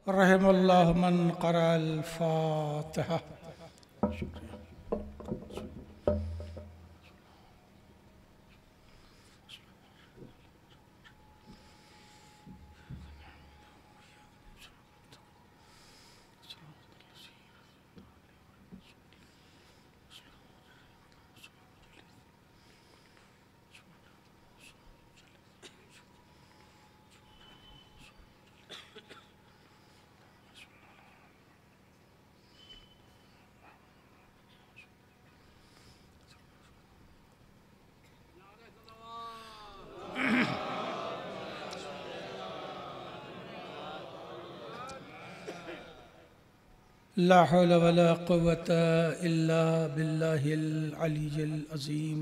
रहमल्लाहु मन क़रअल फ़ातिहा। ला हौला वला कुव्वता इल्ला बिल्लाहिल अलिय्यिल अज़ीम।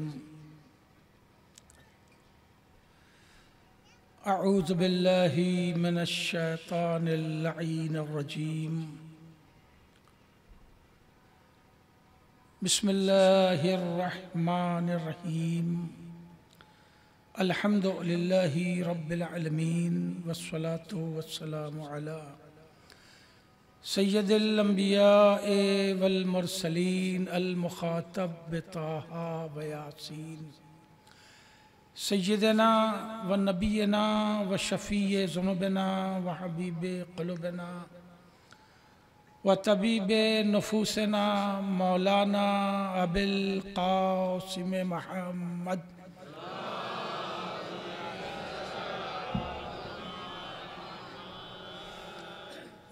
अऊज़ु बिल्लाहि मिनश शैतानिर लईनिर रजीम। बिस्मिल्लाहिर रहमानिर रहीम। अल्हम्दुलिल्लाहि रब्बिल आलमीन वस्सलातु वस्सलामु अला सय्यदिल अंबिया वल मुरसलीन अल मुखातब बिताहा व यासीन सय्यदना व नबीना व शफ़ीए ज़ुनुबना व हबीबे क़ुलूबना व तबीबे नुफूसना मौलाना अबिल क़ासिम मुहम्मद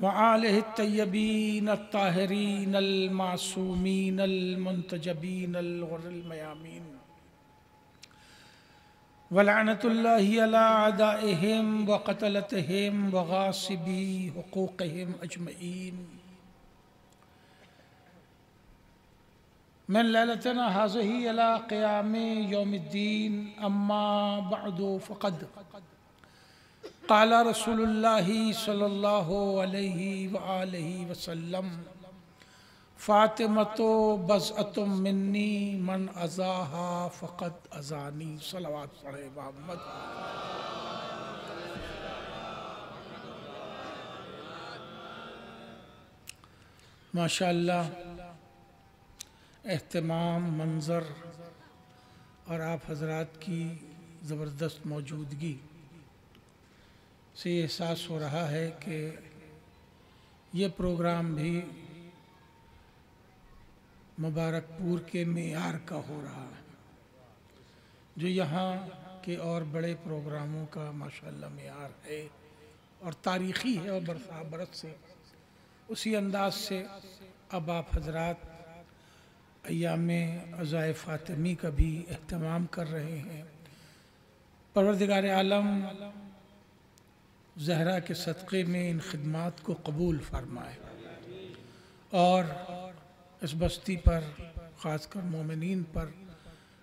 व आलिहि तय्यबीन अत्ताहिरीन अल मासूमीन अल मुंतजबीन अल गुर्रल मयामीन व लअनतुल्लाहि अला अदाइहिम व क़तलतिहिम व गासिबी हुकूक़िहिम अजमईन मिन लैलतिना हाज़िही अला क़ियामि यौमिद्दीन। अम्मा बअदु फ़क़द क़ाला रसूलुल्लाहि सल्लल्लाहु अलैहि व आलिहि वसल्लम फ़ातिमतु बज़अतुम मिन्नी मन अज़ाहा फ़क़द अज़ानी। सलावत पढ़े मोहम्मद। माशाअल्लाह एहतमाम मंज़र और आप हज़रात की ज़बरदस्त मौजूदगी से एहसास हो रहा है कि ये प्रोग्राम भी मुबारकपुर के मेयार का हो रहा है, जो यहाँ के और बड़े प्रोग्रामों का माशाअल्लाह मेयार है और तारीख़ी है और बरस से उसी अंदाज से अब आप हज़रात अय्याम अज़ाए फ़ातिमी का भी एहतमाम कर रहे हैं। परवरदिगार आलम ज़हरा के सदक़े में इन खिदमात को कबूल फरमाए और इस बस्ती पर ख़ासकर मोमिनीन पर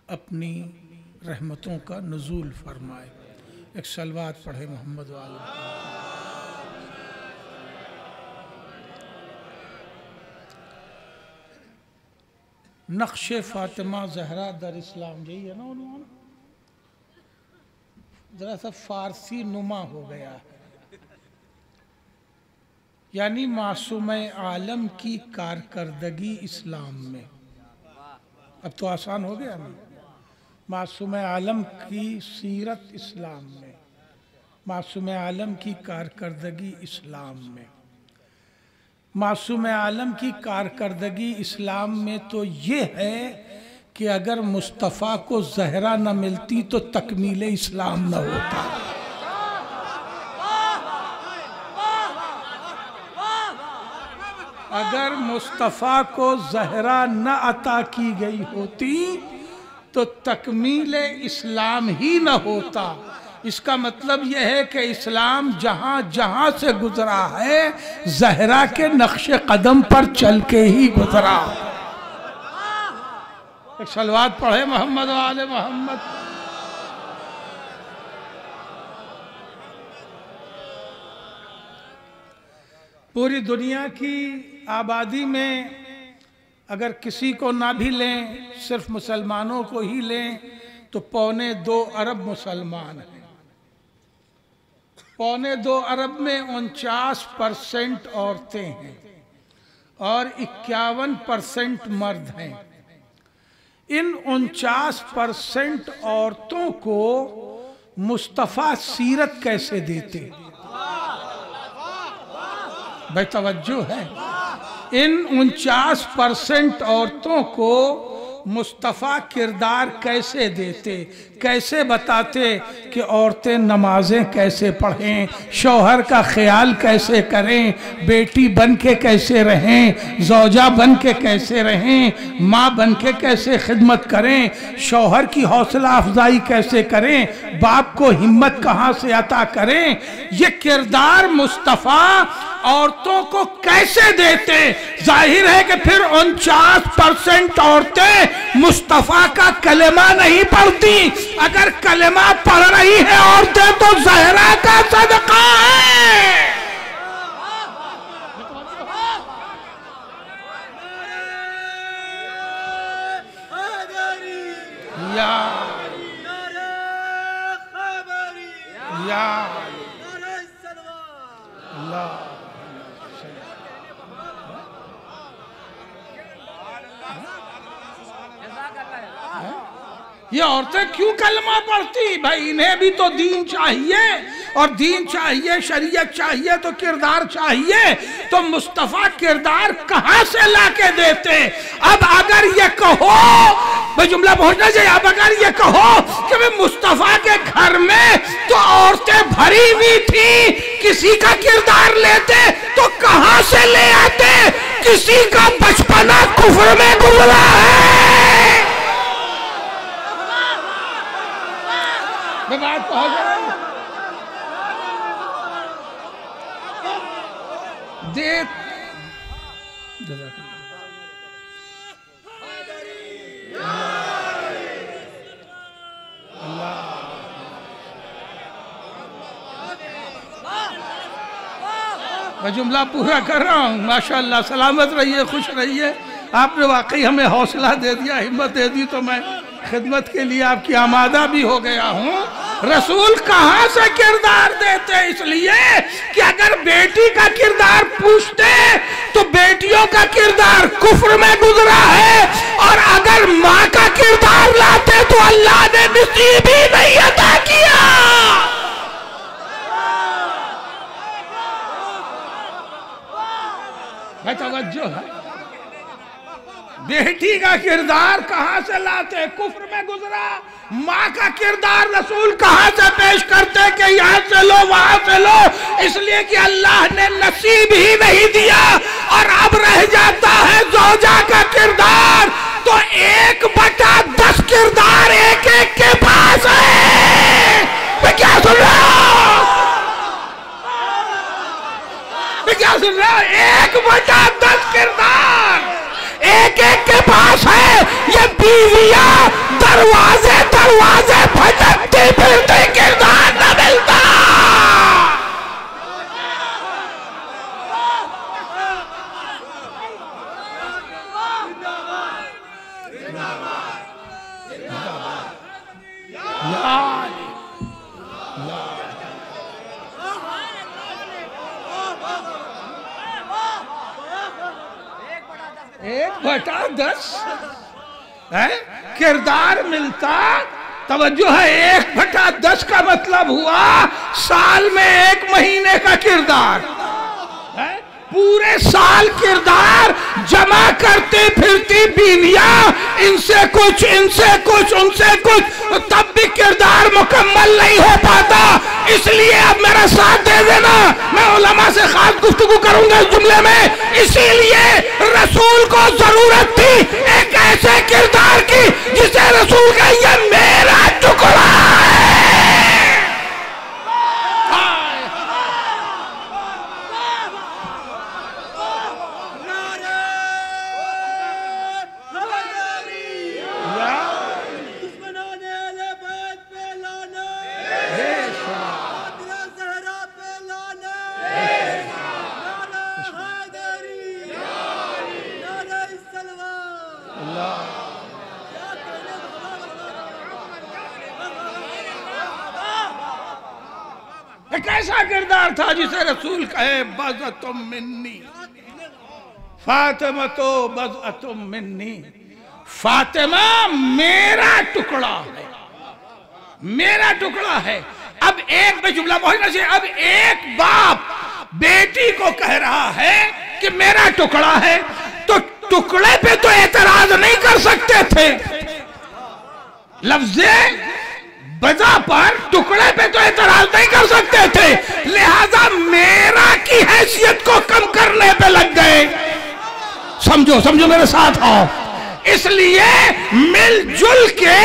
अपनी रहमतों का नुज़ूल फरमाए। एक सलवात पढ़े मोहम्मद वाला। नक्श फ़ातिमा ज़हरा दर इस्लाम, यही है ना उन्होंने, ज़रा सा फ़ारसी नुमा हो गया है, यानी मासूम आलम की कारकर्दगी इस्लाम में। अब तो आसान हो गया ना, मासूम आलम की सीरत इस्लाम में, मासूम आलम की कारकर्दगी इस्लाम में। मासूम आलम की कारकर्दगी इस्लाम में तो ये है कि अगर मुस्तफ़ा को ज़हरा न मिलती तो तकमील इस्लाम न होता। अगर मुस्तफ़ा को ज़हरा न अता की गई होती तो तकमील इस्लाम ही न होता। इसका मतलब यह है कि इस्लाम जहाँ जहाँ से गुजरा है ज़हरा के नक्शे कदम पर चल के ही गुजरा। एक सलवात पढ़े मोहम्मद वाले मोहम्मद। पूरी दुनिया की आबादी में अगर किसी को ना भी लें, सिर्फ मुसलमानों को ही लें तो 2.25 अरब मुसलमान हैं। 2.25 अरब में 49% औरतें हैं और 51% मर्द हैं। इन 49% औरतों को मुस्तफ़ा सीरत कैसे देते? भाई तवज्जो है। इन 49% औरतों को मुस्तफ़ा किरदार कैसे देते, कैसे बताते कि औरतें नमाजें कैसे पढ़ें, शौहर का ख्याल कैसे करें, बेटी बन के कैसे रहें, ज़ौजा बन के कैसे रहें, माँ बन के कैसे खिदमत करें, शौहर की हौसला अफजाई कैसे करें, बाप को हिम्मत कहाँ से अता करें। ये किरदार मुस्तफ़ा औरतों को कैसे देते? जाहिर है कि फिर 49% औरतें मुस्तफ़ा का कलेमा नहीं पढ़ती। अगर कलेमा पढ़ रही है औरतें तो ज़हरा का सदका है। या अल्लाह। ये औरतें क्यों कलमा पढ़ती? भाई इन्हें भी तो दीन चाहिए, और दीन चाहिए, शरीयत चाहिए, तो किरदार चाहिए। तो मुस्तफ़ा किरदार कहाँ से लाके देते? अब अगर ये कहो, भाई जुमला पहुंचना चाहिए, अब अगर ये कहो कि भाई मुस्तफ़ा के घर में तो औरतें भरी हुई थी, किसी का किरदार लेते तो कहाँ से ले आते? किसी का बचपना कुफ्र में गुजरा है। बात पहुंच रही दे। मैं जुमला पूरा कर रहा हूँ। माशाअल्लाह, सलामत रहिए, खुश रहिए। आपने वाकई हमें हौसला दे दिया, हिम्मत दे दी, तो मैं खिदमत के लिए आपकी आमादा भी हो गया हूँ। रसूल कहाँ से किरदार देते? इसलिए कि अगर बेटी का किरदार पूछते तो बेटियों का किरदार कुफ्र में गुजरा है, और अगर माँ का किरदार लाते तो अल्लाह ने नसीब ही नहीं अता किया। भाई तवज्जो है। बेटी का किरदार कहाँ से लाते? कुफ्र में गुजरा। माँ का किरदार रसूल कहाँ से पेश करते कि यहाँ से लो, वहां से लो? इसलिए कि अल्लाह ने नसीब ही नहीं दिया। और अब रह जाता है ज़ौजा का किरदार, तो 1/10 किरदार एक एक के पास है। मैं क्या सुन रहा हूँ? मैं क्या सुन रहा हूँ? 1/10 किरदार एक एक के पास है। ये बीवियां दरवाजे दरवाजे भटकती फिरती, किरदार न मिलता। एक 1/10 है किरदार मिलता। तवज्जो है, 1/10 का मतलब हुआ साल में 1 महीने का किरदार है। पूरे साल किरदार जमा करती फिरती बीवियां, इनसे कुछ, इनसे कुछ, उनसे कुछ, तब भी किरदार मुकम्मल नहीं हो पाता। इसलिए अब मेरा साथ दे देना, मैं उलमा से खास गुफ्तगू करूंगा इस जुमले में। इसीलिए रसूल को जरूरत थी एक ऐसे किरदार की जिसे रसूल का ये मेरा टुकड़ा है। एक ऐसा किरदार था जिसे रसूल कहे बज़अतुम मिन्नी, फातिमा तो बज़अतुम मिन्नी, फातिमा मेरा टुकड़ा है, मेरा टुकड़ा है। अब एक में जुमला बहुत नसीब, अब एक बाप बेटी को कह रहा है कि मेरा टुकड़ा है, तो टुकड़े पे तो एतराज नहीं कर सकते थे, लफ्ज़े बजा पर टुकड़े पे तो एतराज नहीं कर सकते थे, लिहाजा मेरा की हैसियत को कम करने पे लग गए। समझो समझो मेरे साथ आओ, इसलिए मिलजुल के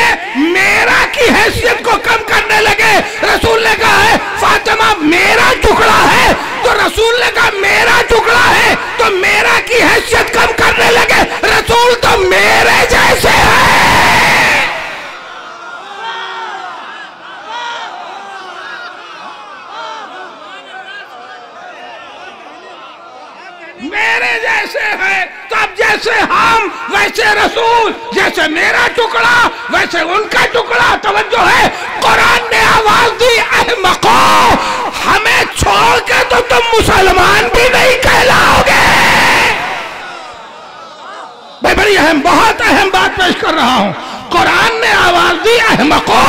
मेरा की हैसियत को कम करने लगे। रसूल ने कहा है फातिमा मेरा टुकड़ा है, तो रसूल ने कहा मेरा टुकड़ा है, तो मेरा की हैसियत कम करने लगे। रसूल तो मेरे जैसे है, मेरे जैसे है। तो अब जैसे हम वैसे रसूल, जैसे मेरा टुकड़ा वैसे उनका टुकड़ा। तवज्जो है, कुरान ने आवाज दी अहमको, हमें छोड़ के तो तुम मुसलमान भी नहीं कहलाओगे। भाई बड़ी अहम, बहुत अहम बात पेश कर रहा हूं। कुरान ने आवाज दी अहमको,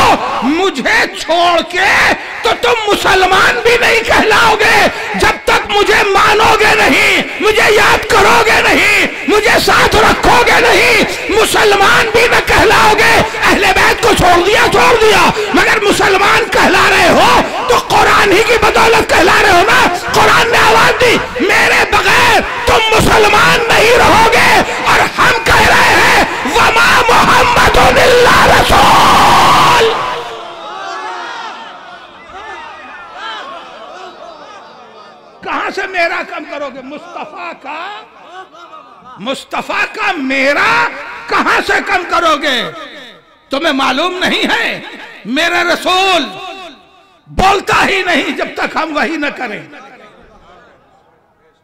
मुझे छोड़ के तो तुम मुसलमान भी नहीं कहलाओगे। जब तक मुझे मानोगे नहीं, मुझे याद करोगे नहीं, मुझे साथ रखोगे नहीं, मुसलमान भी न कहलाओगे। अहले बैत को छोड़ दिया, मगर मुसलमान कहला रहे हो तो कुरान ही की बदौलत कहला रहे हो ना। कुरान ने आवाज दी मेरे बगैर तुम मुसलमान नहीं रहोगे, और हम कह रहे हैं वमा मुहम्मदुन इल्ला रसूल। कहां से मेरा कम करोगे? मुस्तफा का मेरा कहां से कम करोगे? तुम्हें मालूम नहीं है मेरा रसूल बोलता ही नहीं जब तक हम वही न करें।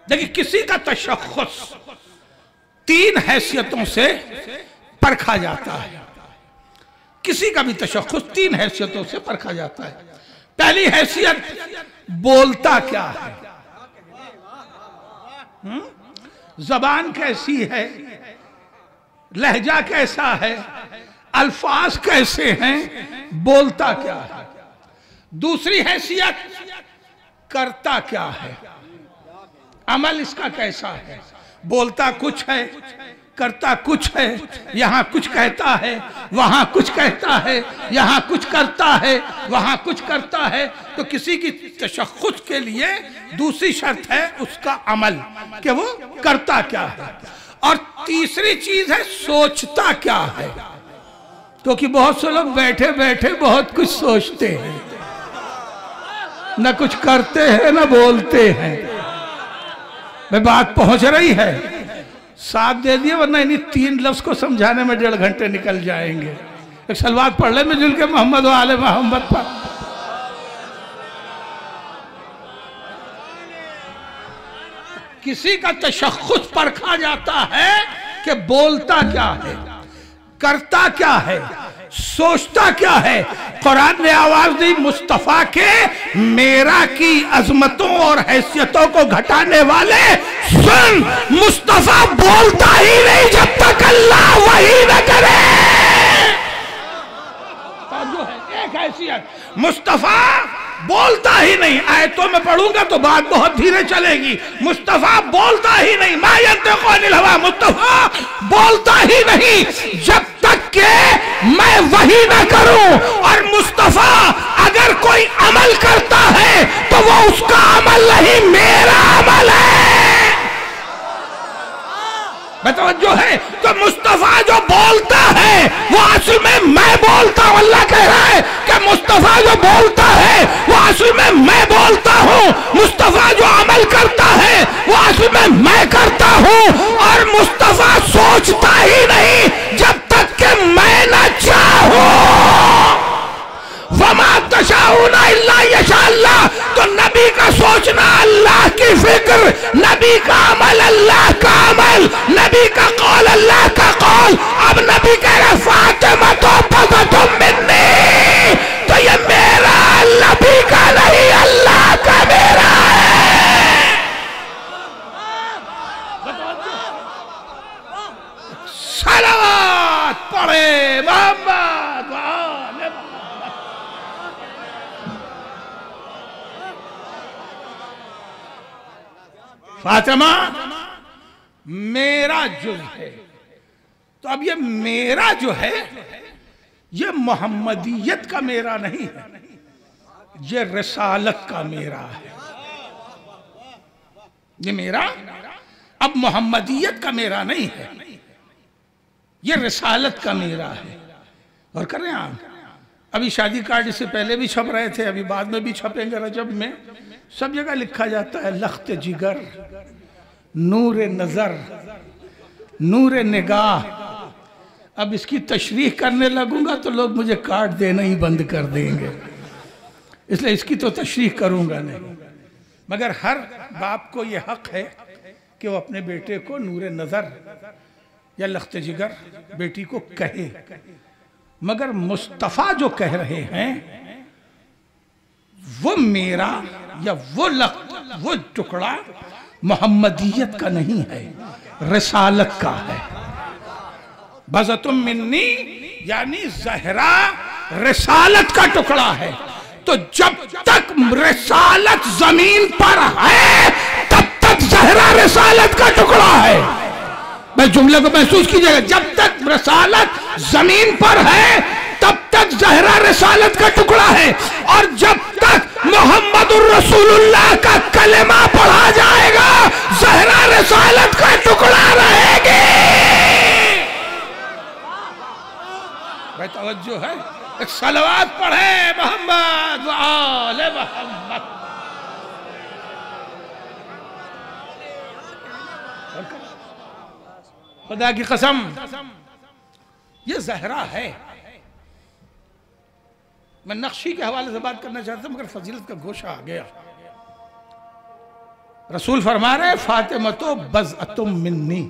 देखिए किसी का तशख्खुस तीन हैसियतों से परखा जाता है, किसी का भी तशख्खुस तीन हैसियतों से परखा जाता है। पहली हैसियत बोलता क्या है, जबान कैसी है, लहजा कैसा है, अल्फाज कैसे हैं, बोलता क्या है। दूसरी हैसियत करता क्या है, अमल इसका कैसा है। बोलता कुछ है, करता कुछ है, यहां कुछ कहता है, वहां कुछ कहता है, यहां कुछ करता है, वहां कुछ करता है। तो किसी की तशख्खुस के लिए दूसरी शर्त है उसका अमल, कि वो करता क्या है। और तीसरी चीज है सोचता क्या है, क्योंकि बहुत से लोग बैठे बैठे बहुत कुछ सोचते हैं, न कुछ करते हैं न बोलते हैं। मैं बात पहुंच रही है? साथ दे दिए, वरना इन्हीं तीन लफ्ज को समझाने में 1.5 घंटे निकल जाएंगे। एक सलवात पढ़ ले मिलजुल के मोहम्मद वाले मोहम्मद पर। किसी का तशख्खुस परखा जाता है कि बोलता क्या है, करता क्या है, सोचता क्या है। कुरान ने आवाज दी मुस्तफा के मेरा की अजमतों और हैसियतों को घटाने वाले, सुन मुस्तफा बोलता ही नहीं जब तक अल्लाह वही न करे। जो है एक हैसियत, मुस्तफा बोलता ही नहीं। आयतों में पढ़ूंगा तो बात बहुत धीरे चलेगी। मुस्तफा बोलता ही नहीं, मा यंतिकु अनिल हवा, मुस्तफा बोलता ही नहीं जब तक के मैं वही ना करूं। और मुस्तफा अगर कोई अमल करता है तो वो उसका अमल नहीं, मेरा अमल है। जो है तो मुस्तफा जो बोलता है वो असल में मैं बोलता हूं। अल्लाह कह रहा है कि मुस्तफा जो बोलता है वो असल में मैं बोलता हूं। मुस्तफा जो अमल करता है वो असल में मैं करता हूं। और मुस्तफा सोचता ही नहीं जब तक कि मैं न चाहूं। वमा तशाऊना इल्ला यशाअल्लाह। तो नबी का सोचना अल्लाह की फिक्र, नबी का अमल अल्लाह का अमल, नबी का कौल अल्लाह का कौल। अब नबी कह रहे फातिमा तो मिन्नी, तो ये मेरा नबी का नहीं अल्लाह फातिमा मेरा जुज़ है। तो अब ये मेरा जो है ये मोहम्मदियत का मेरा नहीं है, ये रिसालत का मेरा है। ये मेरा अब मोहम्मदियत का मेरा नहीं है, ये रिसालत का मेरा है। और कर रहे हैं आप, अभी शादी कार्ड इससे पहले भी छप रहे थे, अभी बाद में भी छपेंगे। रजब में सब जगह लिखा जाता है लख्त जिगर, नूर नजर, नूर निगाह। अब इसकी तशरीह करने लगूंगा तो लोग मुझे कार्ड देना ही बंद कर देंगे, इसलिए इसकी तो तशरीह करूंगा नहीं। मगर हर बाप को यह हक है कि वो अपने बेटे को नूर नजर या लख्त जिगर बेटी को कहे। मगर मुस्तफ़ा जो कह रहे हैं वो मेरा या वो टुकड़ा मोहम्मदियत का नहीं है, रिसालत का है। बज़तुम मिन्नी यानी ज़हरा रिसालत का टुकड़ा है। तो जब तक रिसालत जमीन पर है तब तक ज़हरा रिसालत का टुकड़ा है। मैं जुमले को महसूस कीजिएगा, जब तक रिसालत जमीन पर है तब तक ज़हरा रिसालत का टुकड़ा है, और जब तक मोहम्मदुर रसूलुल्लाह का कलेमा पढ़ा जाएगा ज़हरा रिसालत का टुकड़ा रहेगी। भाई तवज्जो है, एक सलवात पढ़े मोहम्मद व आले मोहम्मद। खुदा की कसम ये ज़हरा है। मैं नक्शी के हवाले से बात करना चाहता हूं मगर फजीलत का गोशा आ गया। रसूल फरमा रहे फातिमा तो बज़अतुम मिन्नी,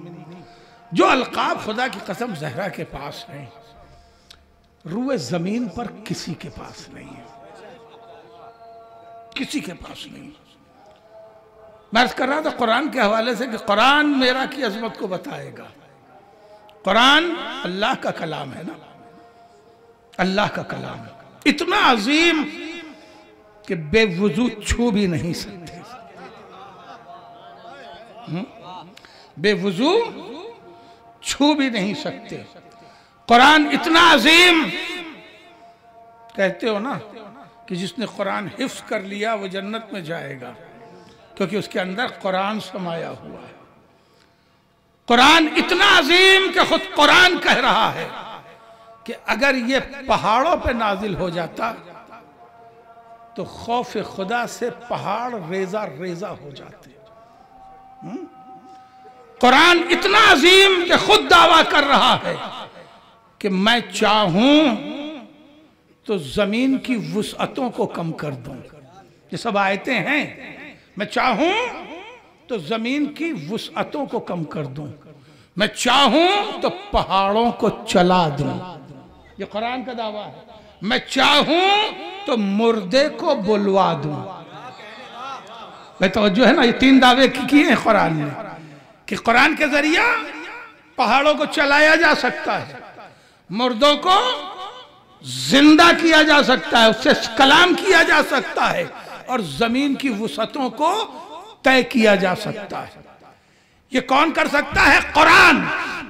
जो अलकाब खुदा की कसम ज़हरा के पास है रूए जमीन पर किसी के पास नहीं है, किसी के पास नहीं। मैं अर्ज़ कर रहा था कुरान के हवाले से कि कुरान मेरा की अजमत को बताएगा। कुरान अल्लाह का कलाम है ना, अल्लाह का कलाम है, इतना अजीम कि बेवुजू छू भी नहीं सकते। बेवुजू छू भी नहीं सकते। कुरान इतना अजीम, कहते हो ना कि जिसने कुरान हिफ्ज कर लिया वो जन्नत में जाएगा, क्योंकि उसके अंदर कुरान समाया हुआ है। कुरान इतना अजीम कि खुद कुरान कह रहा है कि अगर ये पहाड़ों पे नाजिल हो जाता तो खौफ खुदा से पहाड़ रेजा रेजा हो जाते। कुरान इतना अजीम कि खुद दावा कर रहा है कि मैं चाहूं तो जमीन की वुसअतों को कम कर दूं। ये सब आयतें हैं। मैं चाहूं तो जमीन की वुसअतों को कम कर दूं, मैं चाहूं तो पहाड़ों को चला दूं। ये कुरान का दावा है। मैं चाहूं तो मुर्दे को बुलवा दूं। भाई तवज्जो है ना, ये तीन दावे किए हैं कुरान ने कि कुरान के जरिए पहाड़ों को चलाया जा सकता है, मुर्दों को जिंदा किया जा सकता है, उससे कलाम किया जा सकता है, और जमीन की वुसअतों को तय किया जा सकता है। ये कौन कर सकता है? कुरान।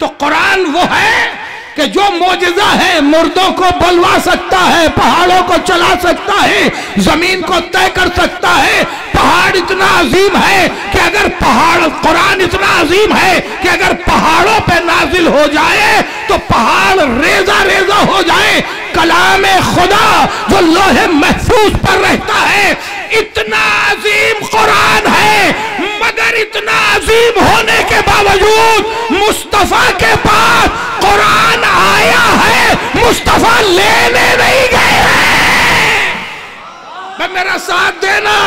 तो कुरान वो है कि जो मौजिज़ा है, मुर्दों को बुलवा सकता है, पहाड़ों को चला सकता है, जमीन को तय कर सकता है। पहाड़ इतना अजीम है कि अगर पहाड़, कुरान इतना अजीम है कि अगर पहाड़ों पे नाजिल हो जाए तो पहाड़ रेजा रेजा हो जाए। कलाम खुदा जो लोहे महफूज पर रहता है, इतना अजीम कुरान है, मगर इतना अजीम होने के बावजूद मुस्तफा के पास कुरान आया है, मुस्तफा लेने नहीं गए हैं। मैं मेरा साथ देना,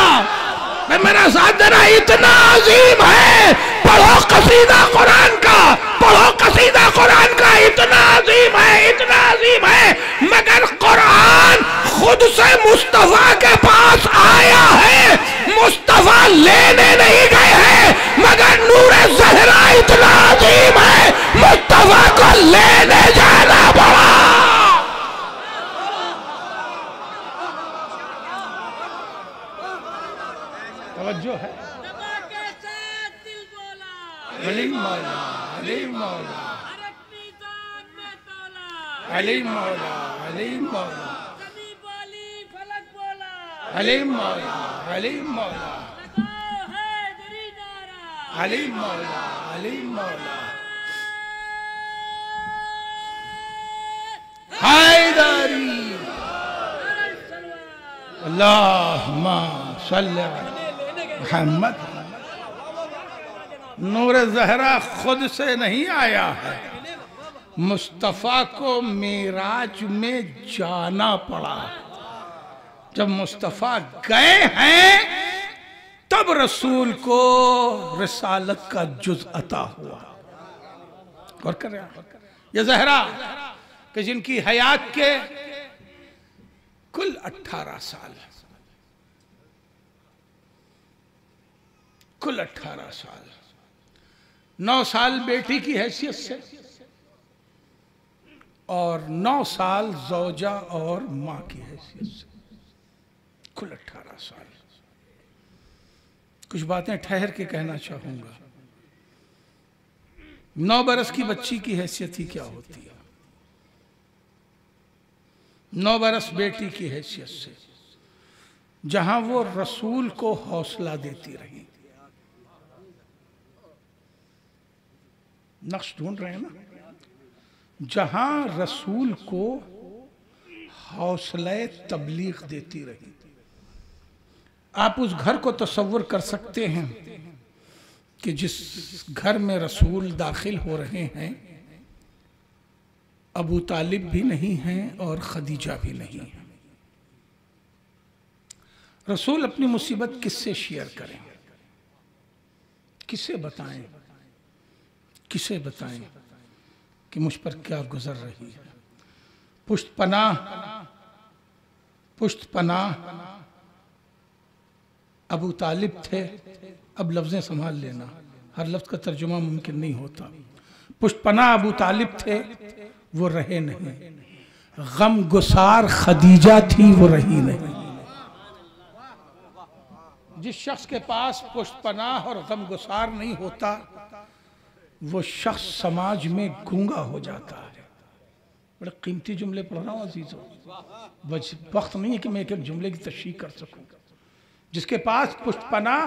मैं मेरा साथ देना, इतना अजीम है। पढ़ो कसीदा कुरान का, पढ़ो कसीदा कुरान का, इतना अजीम है, इतना अजीम है। मगर कुरान खुद से मुस्तफा के पास आया है, मुस्तफा लेने नहीं गए हैं। मगर नूरे ज़हरा इतना अजीम है, मुस्तफा को लेने जाना पड़ा। तवज्जो है। अली मौला, अली मौला, अली मौला, अली मौला, अली मौला, अली मौला, अली मौला, अली मौला, हैदरी। अल्लाहुम्मा सल्ली अला मुहम्मद। नूर ज़हरा खुद से नहीं आया है, मुस्तफ़ा को मेराज में जाना पड़ा। जब मुस्तफ़ा गए हैं तब रसूल को रिसालत का जुज़ अता हुआ। गौर कर रहे हैं ये ज़हरा कि जिनकी हयात के कुल 18 साल, कुल 18 साल, 9 साल बेटी की हैसियत से और 9 साल ज़ौजा और माँ की हैसियत से, कुल 18 साल। कुछ बातें ठहर के कहना चाहूंगा। 9 बरस की बच्ची की हैसियत ही क्या होती है, 9 बरस बेटी की हैसियत से, जहां वो रसूल को हौसला देती रही। नक्श ढूंढ रहे हैं ना, जहां रसूल को हौसला तबलीग देती रही। आप उस घर को तसव्वुर कर सकते हैं कि जिस घर में रसूल दाखिल हो रहे हैं अबू तालिब भी नहीं हैं और खदीजा भी नहीं है। रसूल अपनी मुसीबत किससे शेयर करें, किसे बताएं, किसे बताएं कि मुझ पर क्या गुजर रही है। पुश्त पनाह अबू तालिब थे। अब लफ्ज़ें संभाल लेना, हर लफ्ज़ का तर्जुमा मुमकिन नहीं होता। पुश्त पनाह अबू तालिब थे, वो रहे नहीं। गम गुसार खदीजा थी, वो रही नहीं। जिस शख्स के पास पुश्त पनाह और गम गुसार नहीं होता वो शख्स समाज में गूंगा हो जाता है। बड़े कीमती जुमले पढ़ रहा हूँ अजीजों, वक्त नहीं है कि मैं एक एक जुमले की तशरीह कर सकूं। जिसके पास पुश्त पनाह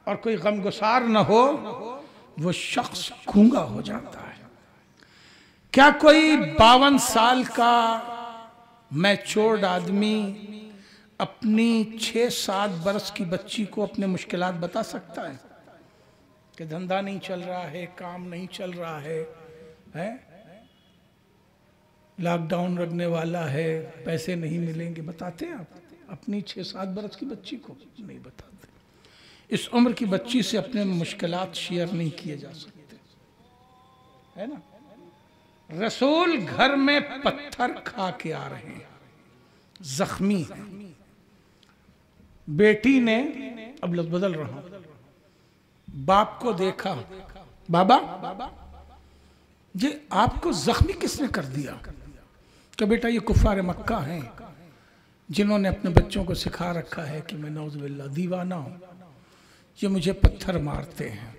और कोई गम गुसार न हो वो शख्स गूंगा हो जाता है। क्या कोई 52 साल का मैच्योर्ड आदमी अपनी 6-7 बरस की बच्ची को अपने मुश्किलात बता सकता है कि धंधा नहीं चल रहा है, काम नहीं चल रहा है, लॉकडाउन लगने वाला है, पैसे नहीं मिलेंगे? बताते हैं आप अपनी 6-7 बरस की बच्ची को? नहीं बताते। इस उम्र की बच्ची से अपने मुश्किलात शेयर नहीं किए जा सकते, है ना। रसूल घर में पत्थर खा के आ रहे हैं, जख्मी हैं। बेटी ने, अब लफ्ज़ बदल रहा हूं, बाप को देखा, बाबा ये आपको जख्मी किसने कर दिया? कि बेटा ये कुफार मक्का हैं जिन्होंने अपने बच्चों को सिखा रखा है कि मैं नौज़ुबिल्लाह दीवाना हूं, ये मुझे पत्थर मारते हैं।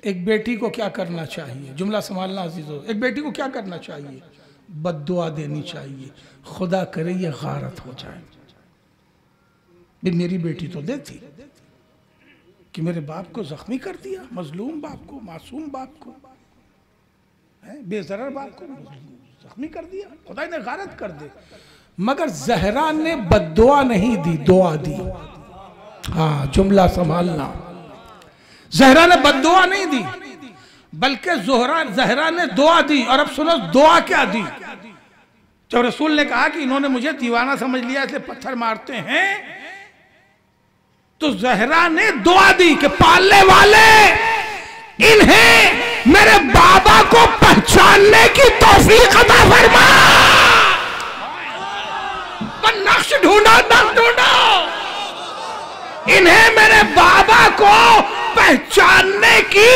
एक बेटी को क्या करना चाहिए, जुमला संभालना अजीजों, एक बेटी को क्या करना चाहिए? बद्दुआ देनी चाहिए, खुदा करे ये गारत हो जाए। मेरी बेटी तो देती कि मेरे बाप को जख्मी कर दिया, मजलूम बाप को, मासूम बाप को, बेजरर बाप को जख्मी कर दिया, खुदा ने गारत कर दे। मगर जहरा ने बद्दुआ नहीं दी, दुआ दी। हाँ, जुमला संभालना, जहरा ने बद्दुआ नहीं दी बल्कि जहरा ने दुआ दी। और अब सुनो दुआ क्या दी। जब रसूल ने कहा कि इन्होंने मुझे दीवाना समझ लिया इसलिए पत्थर मारते हैं, तो जहरा ने दुआ दी कि पालने वाले इन्हें मेरे बाबा को पहचानने की तौफीक अता फरमा। नक्श ढूंढो, नक्श ढूंढो, इन्हें मेरे बाबा को पहचानने की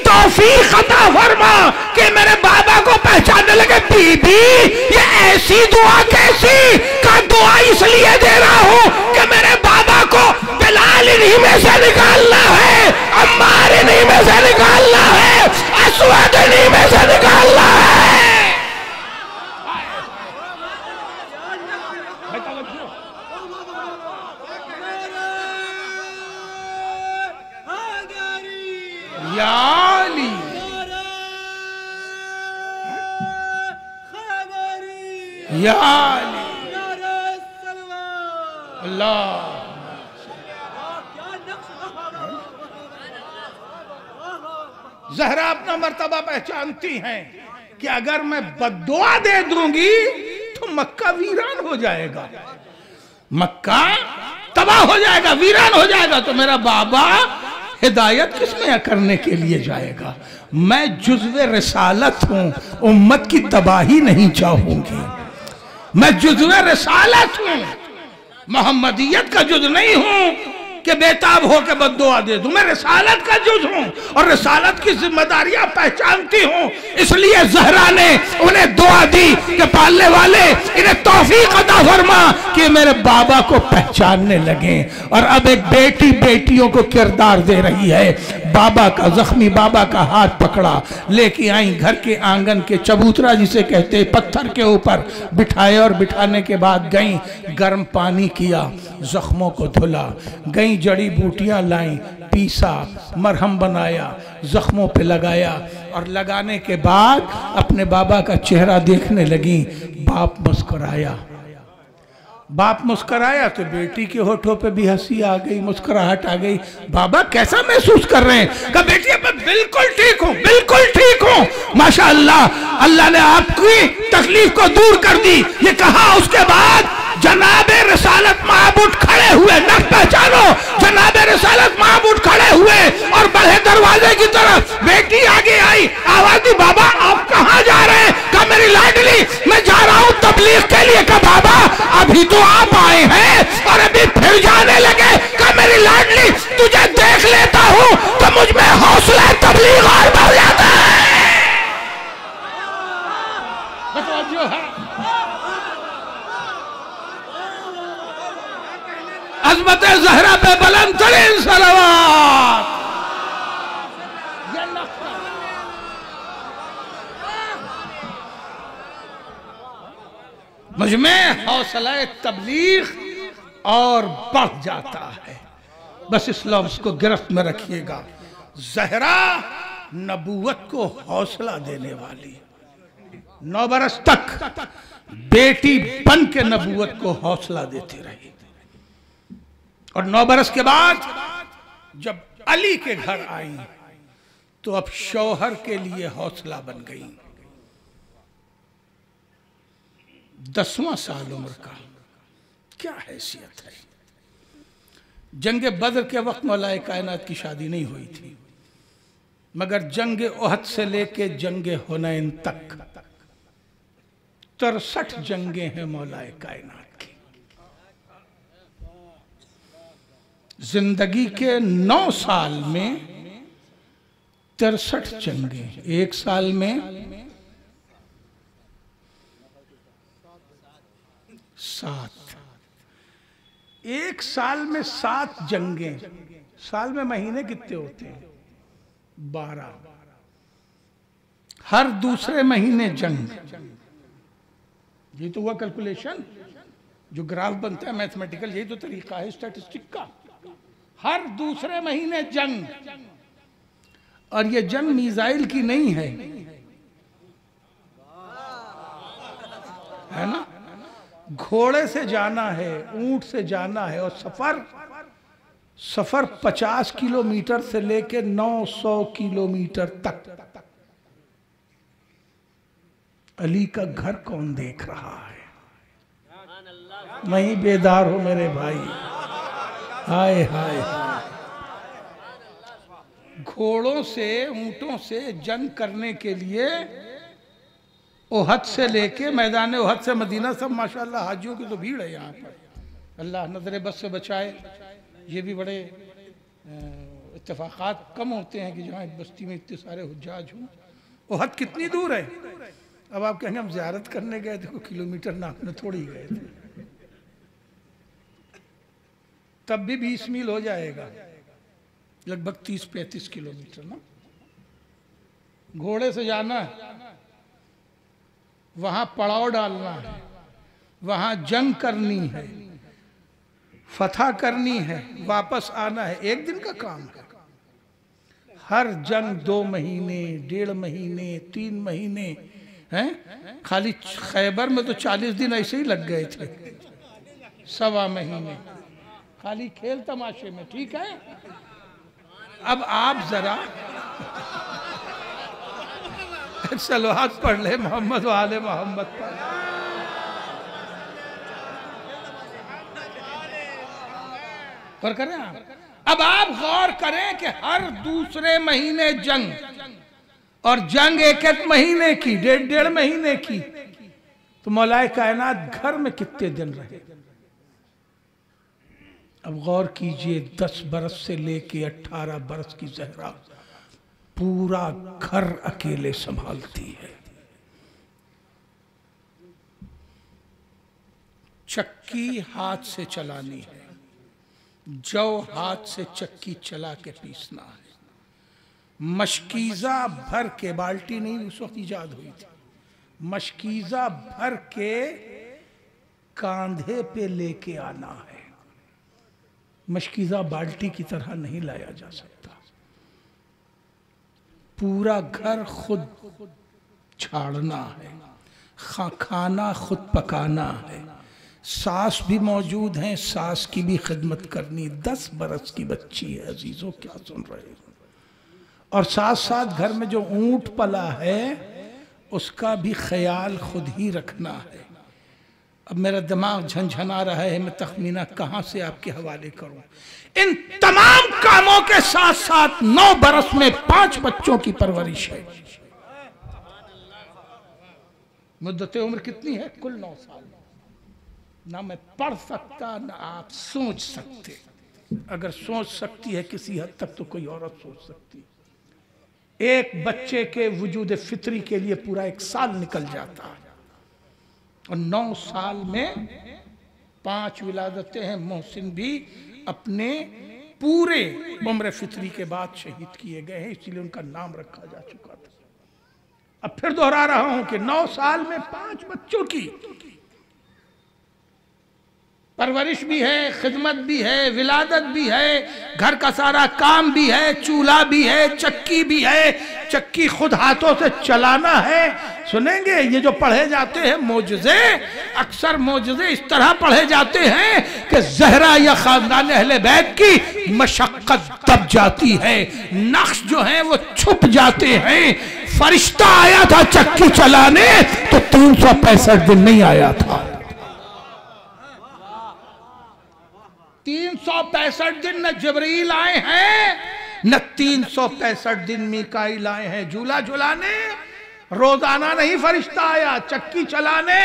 तौफीक अता फरमा कि मेरे बाबा को पहचानने लगे। बीबी ये ऐसी दुआ कैसी का दुआ इसलिए दे रहा हूं कि मेरे बाबा को बिलाल इन्हीं में से निकालना है, अम्मार इन्हीं में से निकालना या अली, या अली, अल्लाह। ज़हरा अपना मर्तबा पहचानती हैं कि अगर मैं बद्दुआ दे दूंगी तो मक्का वीरान हो जाएगा, मक्का तबाह हो जाएगा, वीरान हो जाएगा, तो मेरा बाबा हिदायत किसमें करने के लिए जाएगा। मैं जुज़्वे रिसालत हूं, उम्मत की तबाही नहीं चाहूंगी। मैं जुज़्वे रिसालत हूं, मोहम्मदियत का जुज़ नहीं हूं कि बेताब हो के बद्दुआ दे दूं। मैं रिसालत का जुज़ हूं और रिसालत की जिम्मेदारियां पहचानती हूं। इसलिए ज़हरा ने उन्हें दुआ दी कि पालने वाले इन्हें तौफीक अता फरमा कि मेरे बाबा को पहचानने लगे। और अब एक बेटी बेटियों को किरदार दे रही है। बाबा का, जख्मी बाबा का हाथ पकड़ा, लेके आई घर के आंगन के चबूतरा जिसे कहते, पत्थर के ऊपर बिठाए और बिठाने के बाद गई, गर्म पानी किया, जख्मों को धुला, गई जड़ी बूटियां लाई, पीसा, मरहम बनाया, जख्मों पे लगाया और लगाने के बाद अपने बाबा का चेहरा देखने लगी। बाप मुस्कुराया, बाप मुस्कुराया तो बेटी के होठों पे भी हंसी आ गई, मुस्कुराहट आ गई। बाबा कैसा महसूस कर रहे हैं? कहा बेटी मैं बिल्कुल ठीक हूँ, बिल्कुल ठीक हूँ, माशाअल्लाह, अल्लाह ने आपकी तकलीफ को दूर कर दी। ये कहा, उसके बाद जनाबे रिसालत महबूब खड़े हुए, न पहचानो, जनाबे रिसालत महबूब खड़े हुए और बढ़े दरवाजे की तरफ। बेटी आगे आई, आवाज दी, बाबा आप कहाँ जा रहे हैं? कहा मेरी लाडली मैं जा रहा हूँ तबलीग के लिए। कहा बाबा अभी तो आप आए हैं और अभी फिर जाने लगे। कहा मेरी लाडली तुझे देख लेता हूँ तो मुझ में हौसला तबलीग और बढ़ जाता है। अज़मत ज़हरा पे बुलंद तरीन सलावत। मुझ में हौसला तबलीग और बढ़ जाता है। बस इस लफ्ज़ को गिरफ्त में रखिएगा। ज़हरा नबूवत को हौसला देने वाली, 9 बरस तक बेटी बन के नबूवत को हौसला देती रही और 9 बरस के बाद जब अली के घर आई तो अब शौहर के लिए हौसला बन गई। 10वां साल उम्र का, क्या हैसियत है। जंग बद्र के वक्त मौलाए कायनात की शादी नहीं हुई थी, मगर जंग ओहद से लेके जंग हुनैन तक 63 जंगें हैं मौलाए कायनात की। जिंदगी के 9 साल में 63 जंगें, एक साल में 7, एक साल में 7 जंगें। साल में महीने कितने होते हैं? 12। हर दूसरे महीने जंग। ये तो हुआ कैलकुलेशन, जो ग्राफ बनता है मैथमेटिकल, यही तो तरीका है स्टैटिस्टिक का। हर दूसरे महीने जंग, और ये जंग मिसाइल की नहीं है, है ना? घोड़े से जाना है, ऊंट से जाना है, और सफर 50 किलोमीटर से लेके 900 किलोमीटर तक। अली का घर कौन देख रहा है? नहीं बेदार हो मेरे भाई? हाय हाय, घोड़ों से, ऊंटों से जंग करने के लिए ओहद से लेके मैदान ओहद से मदीना, सब माशाल्लाह हाजियों की तो भीड़ है यहाँ पर। अल्लाह नजर बस से बचाए। ये भी बड़े इत्तेफाकात कम होते हैं कि जहाँ एक बस्ती में इतने सारे हुज्जाज हों। ओहद कितनी दूर है? अब आप कहेंगे हम ज़ियारत करने गए थे, किलोमीटर नापने थोड़ी गए थे, तब भी 20 मील हो जाएगा, लगभग 30-35 किलोमीटर ना। घोड़े से जाना है, वहां पड़ाव डालना है, वहां जंग करनी है, फतह करनी है, वापस आना है, एक दिन का काम है। हर जंग 2 महीने, 1.5 महीने, 3 महीने हैं। खाली खैबर में तो 40 दिन ऐसे ही लग गए थे, 1.25 महीने खाली खेल तमाशे में। ठीक है, अब आप जरा सलवात पढ़ ले मोहम्मद वाले मोहम्मद पर। गौर करें आप, अब आप गौर करें कि हर दूसरे महीने जंग, और जंग 1-1 महीने की, 1.5 महीने की, तो मौलाए कायनात घर में कितने दिन रहे? अब गौर कीजिए, 10 बरस से लेके 18 बरस की ज़हरा पूरा घर अकेले संभालती है। चक्की हाथ से चलानी है, जौ हाथ से चक्की चला के पीसना है। मशकीज़ा भर के, बाल्टी नहीं उस वक्त ईजाद हुई थी, मशकीज़ा भर के कांधे पे लेके आना है। मशकीज़ा बाल्टी की तरह नहीं लाया जा सकता। पूरा घर खुद झाड़ना है, खाना खुद पकाना है। सास भी मौजूद हैं, सास की भी खिदमत करनी। 10 बरस की बच्ची है अजीजों, क्या सुन रहे हो? और साथ साथ घर में जो ऊंट पला है उसका भी ख्याल खुद ही रखना है। अब मेरा दिमाग झंझना रहा है, मैं तखमीना कहाँ से आपके हवाले करूं। इन तमाम कामों के साथ साथ 9 बरस में 5 बच्चों की परवरिश है। मुद्दत उम्र कितनी है? कुल 9 साल। ना मैं पढ़ सकता, ना आप सोच सकते। अगर सोच सकती है किसी हद तक तो कोई औरत सोच सकती है। एक बच्चे के वजूद फितरी के लिए पूरा 1 साल निकल जाता है, और 9 साल में 5 विलादतें हैं। मोहसिन भी अपने पूरे उम्र फितरी के बाद शहीद किए गए हैं, इसलिए उनका नाम रखा जा चुका था। अब फिर दोहरा रहा हूं कि 9 साल में 5 बच्चों की परवरिश भी है, खिदमत भी है, विलादत भी है, घर का सारा काम भी है, चूल्हा भी है, चक्की भी है, चक्की खुद हाथों से चलाना है। सुनेंगे ये जो पढ़े जाते हैं मोजज़े, अक्सर मोजज़े इस तरह पढ़े जाते हैं कि ज़हरा या खानदान अहले बैत की मशक्क़त दब जाती है, नक्श जो है वो छुप जाते हैं। फरिश्ता आया था चक्की चलाने तो 365 दिन नहीं आया था। 365 दिन न जिब्रील आए हैं, न 365 दिन मीकाईल आए हैं। झूला झुलाने रोजाना नहीं फरिश्ता आया, चक्की चलाने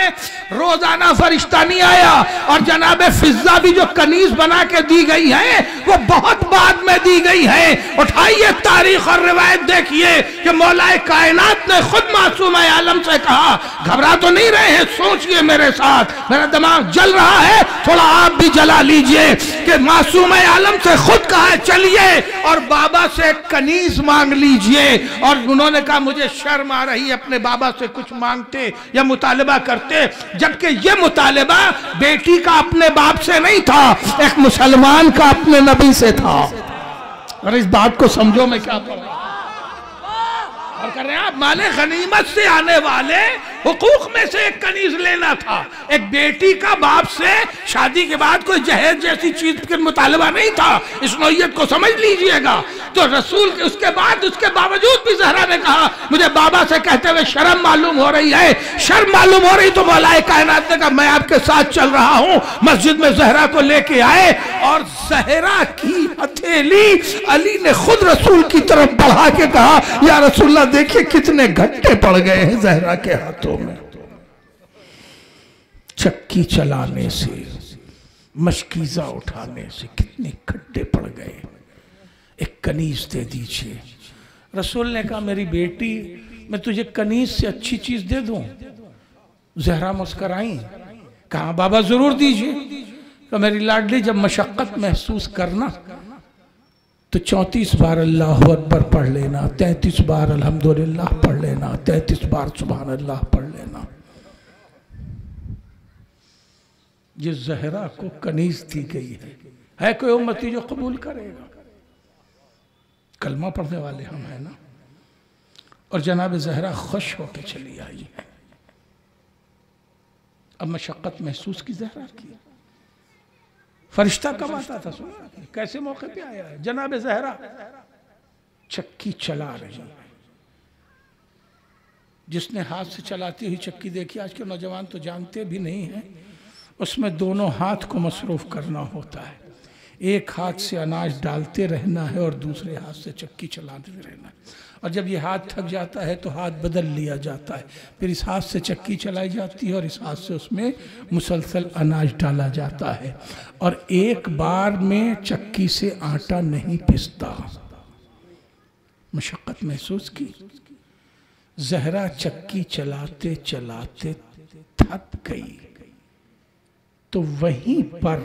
रोजाना फरिश्ता नहीं आया। और जनाब फिजा भी जो कनीज बना के दी गई है वो बहुत बाद में दी गई है। उठाइए तारीख और रिवायत देखिए कि मौलाए कायनात ने खुद मासूम आलम से कहा, घबरा तो नहीं रहे हैं? सोचिए मेरे साथ, मेरा दिमाग जल रहा है, थोड़ा आप भी जला लीजिए। कि मासूम आलम से खुद कहा चलिए और बाबा से कनीज मांग लीजिए। और उन्होंने कहा मुझे शर्म आ रही है अपने बाबा से कुछ मांगते या मुतालबा करते, जबकि ये मुतालबा बेटी का अपने बाप से नहीं था, एक मुसलमान का अपने नबी से था। और इस बात को समझो मैं क्या पढ़ रहा हूं। और कर रहे हैं आप, माले गनीमत से आने वाले हुकूक में से एक कनीज लेना था। एक बेटी का बाप से शादी के बाद कोई जहेज जैसी चीज के मुतालबा नहीं था। इस नौयत को समझ लीजिएगा। तो रसूल के उसके बावजूद भी ज़हरा ने कहा मुझे बाबा से कहते हुए शर्म मालूम हो रही है। शर्म मालूम हो रही तो मौलाए कायनात ने कहा मैं आपके साथ चल रहा हूं। मस्जिद में ज़हरा को लेके आए और ज़हरा की हथेली अली ने खुद रसूल की तरफ बढ़ा के कहा या रसूलल्लाह देखिए कितने घंटे पड़ गए हैं ज़हरा के हाथों में। चक्की चलाने से, मशकीज़ा उठाने से कितने खड्डे पड़ गए। एक कनीज दे दीजिए। रसूल ने कहा मेरी बेटी मैं तुझे कनीज से अच्छी चीज दे दूं? ज़हरा मुस्कराई, कहा बाबा जरूर दीजिए। तो मेरी लाडली जब मशक्कत महसूस करना तो 34 बार अल्लाह अकबर पढ़ लेना, 33 बार अल्हम्दुलिल्लाह पढ़ लेना, 33 बार सुभान अल्लाह पढ़ लेना। ये ज़हरा को कनीज दी गई है कोई उम्मती जो कबूल करेगा? कलमा पढ़ने वाले हम हैं ना। और जनाब ज़हरा खुश होकर चली आई है। अब मशक्क़त महसूस की ज़हरा की। फरिश्ता कब आता था सुना, कैसे मौके पे आया है। जनाब ज़हरा चक्की चला रही है। जिसने हाथ से चलाती हुई चक्की देखी, आज के नौजवान तो जानते भी नहीं हैं, उसमें दोनों हाथ को मसरूफ़ करना होता है। एक हाथ से अनाज डालते रहना है और दूसरे हाथ से चक्की चलाते रहना है। और जब ये हाथ थक जाता है तो हाथ बदल लिया जाता है, फिर इस हाथ से चक्की चलाई जाती है और इस हाथ से उसमें मुसलसल अनाज डाला जाता है। और एक बार में चक्की से आटा नहीं पिसता। मशक्क़त महसूस की। ज़हरा चक्की चलाते चलाते थक गई, तो वहीं पर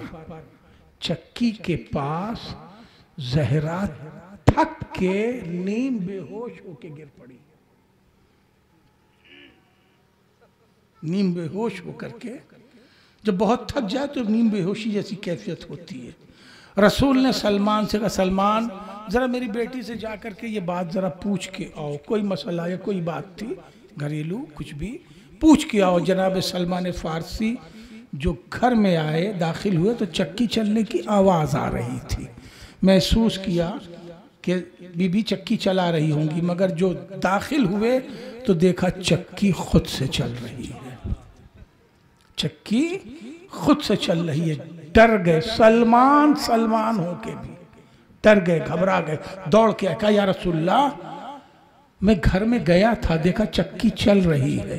चक्की के पास ज़हरा थक के नीम बेहोश होके गिर पड़ी। नीम बेहोश होकर के, जब बहुत थक जाए तो नीम बेहोशी जैसी कैफियत होती है। रसूल ने सलमान से कहा, सलमान ज़रा मेरी बेटी से जा कर के ये बात ज़रा पूछ के आओ, कोई मसला या कोई बात थी घरेलू कुछ भी पूछ के आओ। जनाब सलमान फ़ारसी जो घर में आए, दाखिल हुए तो चक्की चलने की आवाज़ आ रही थी। महसूस किया कि बीबी चक्की चला रही होंगी, मगर जो दाखिल हुए तो देखा चक्की खुद से चल रही है। चक्की खुद से चल रही है। डर गए सलमान, सलमान होके भी डर गए, घबरा गए, दौड़ के कहा, या रसूलल्लाह मैं घर में गया था, देखा चक्की चल रही है,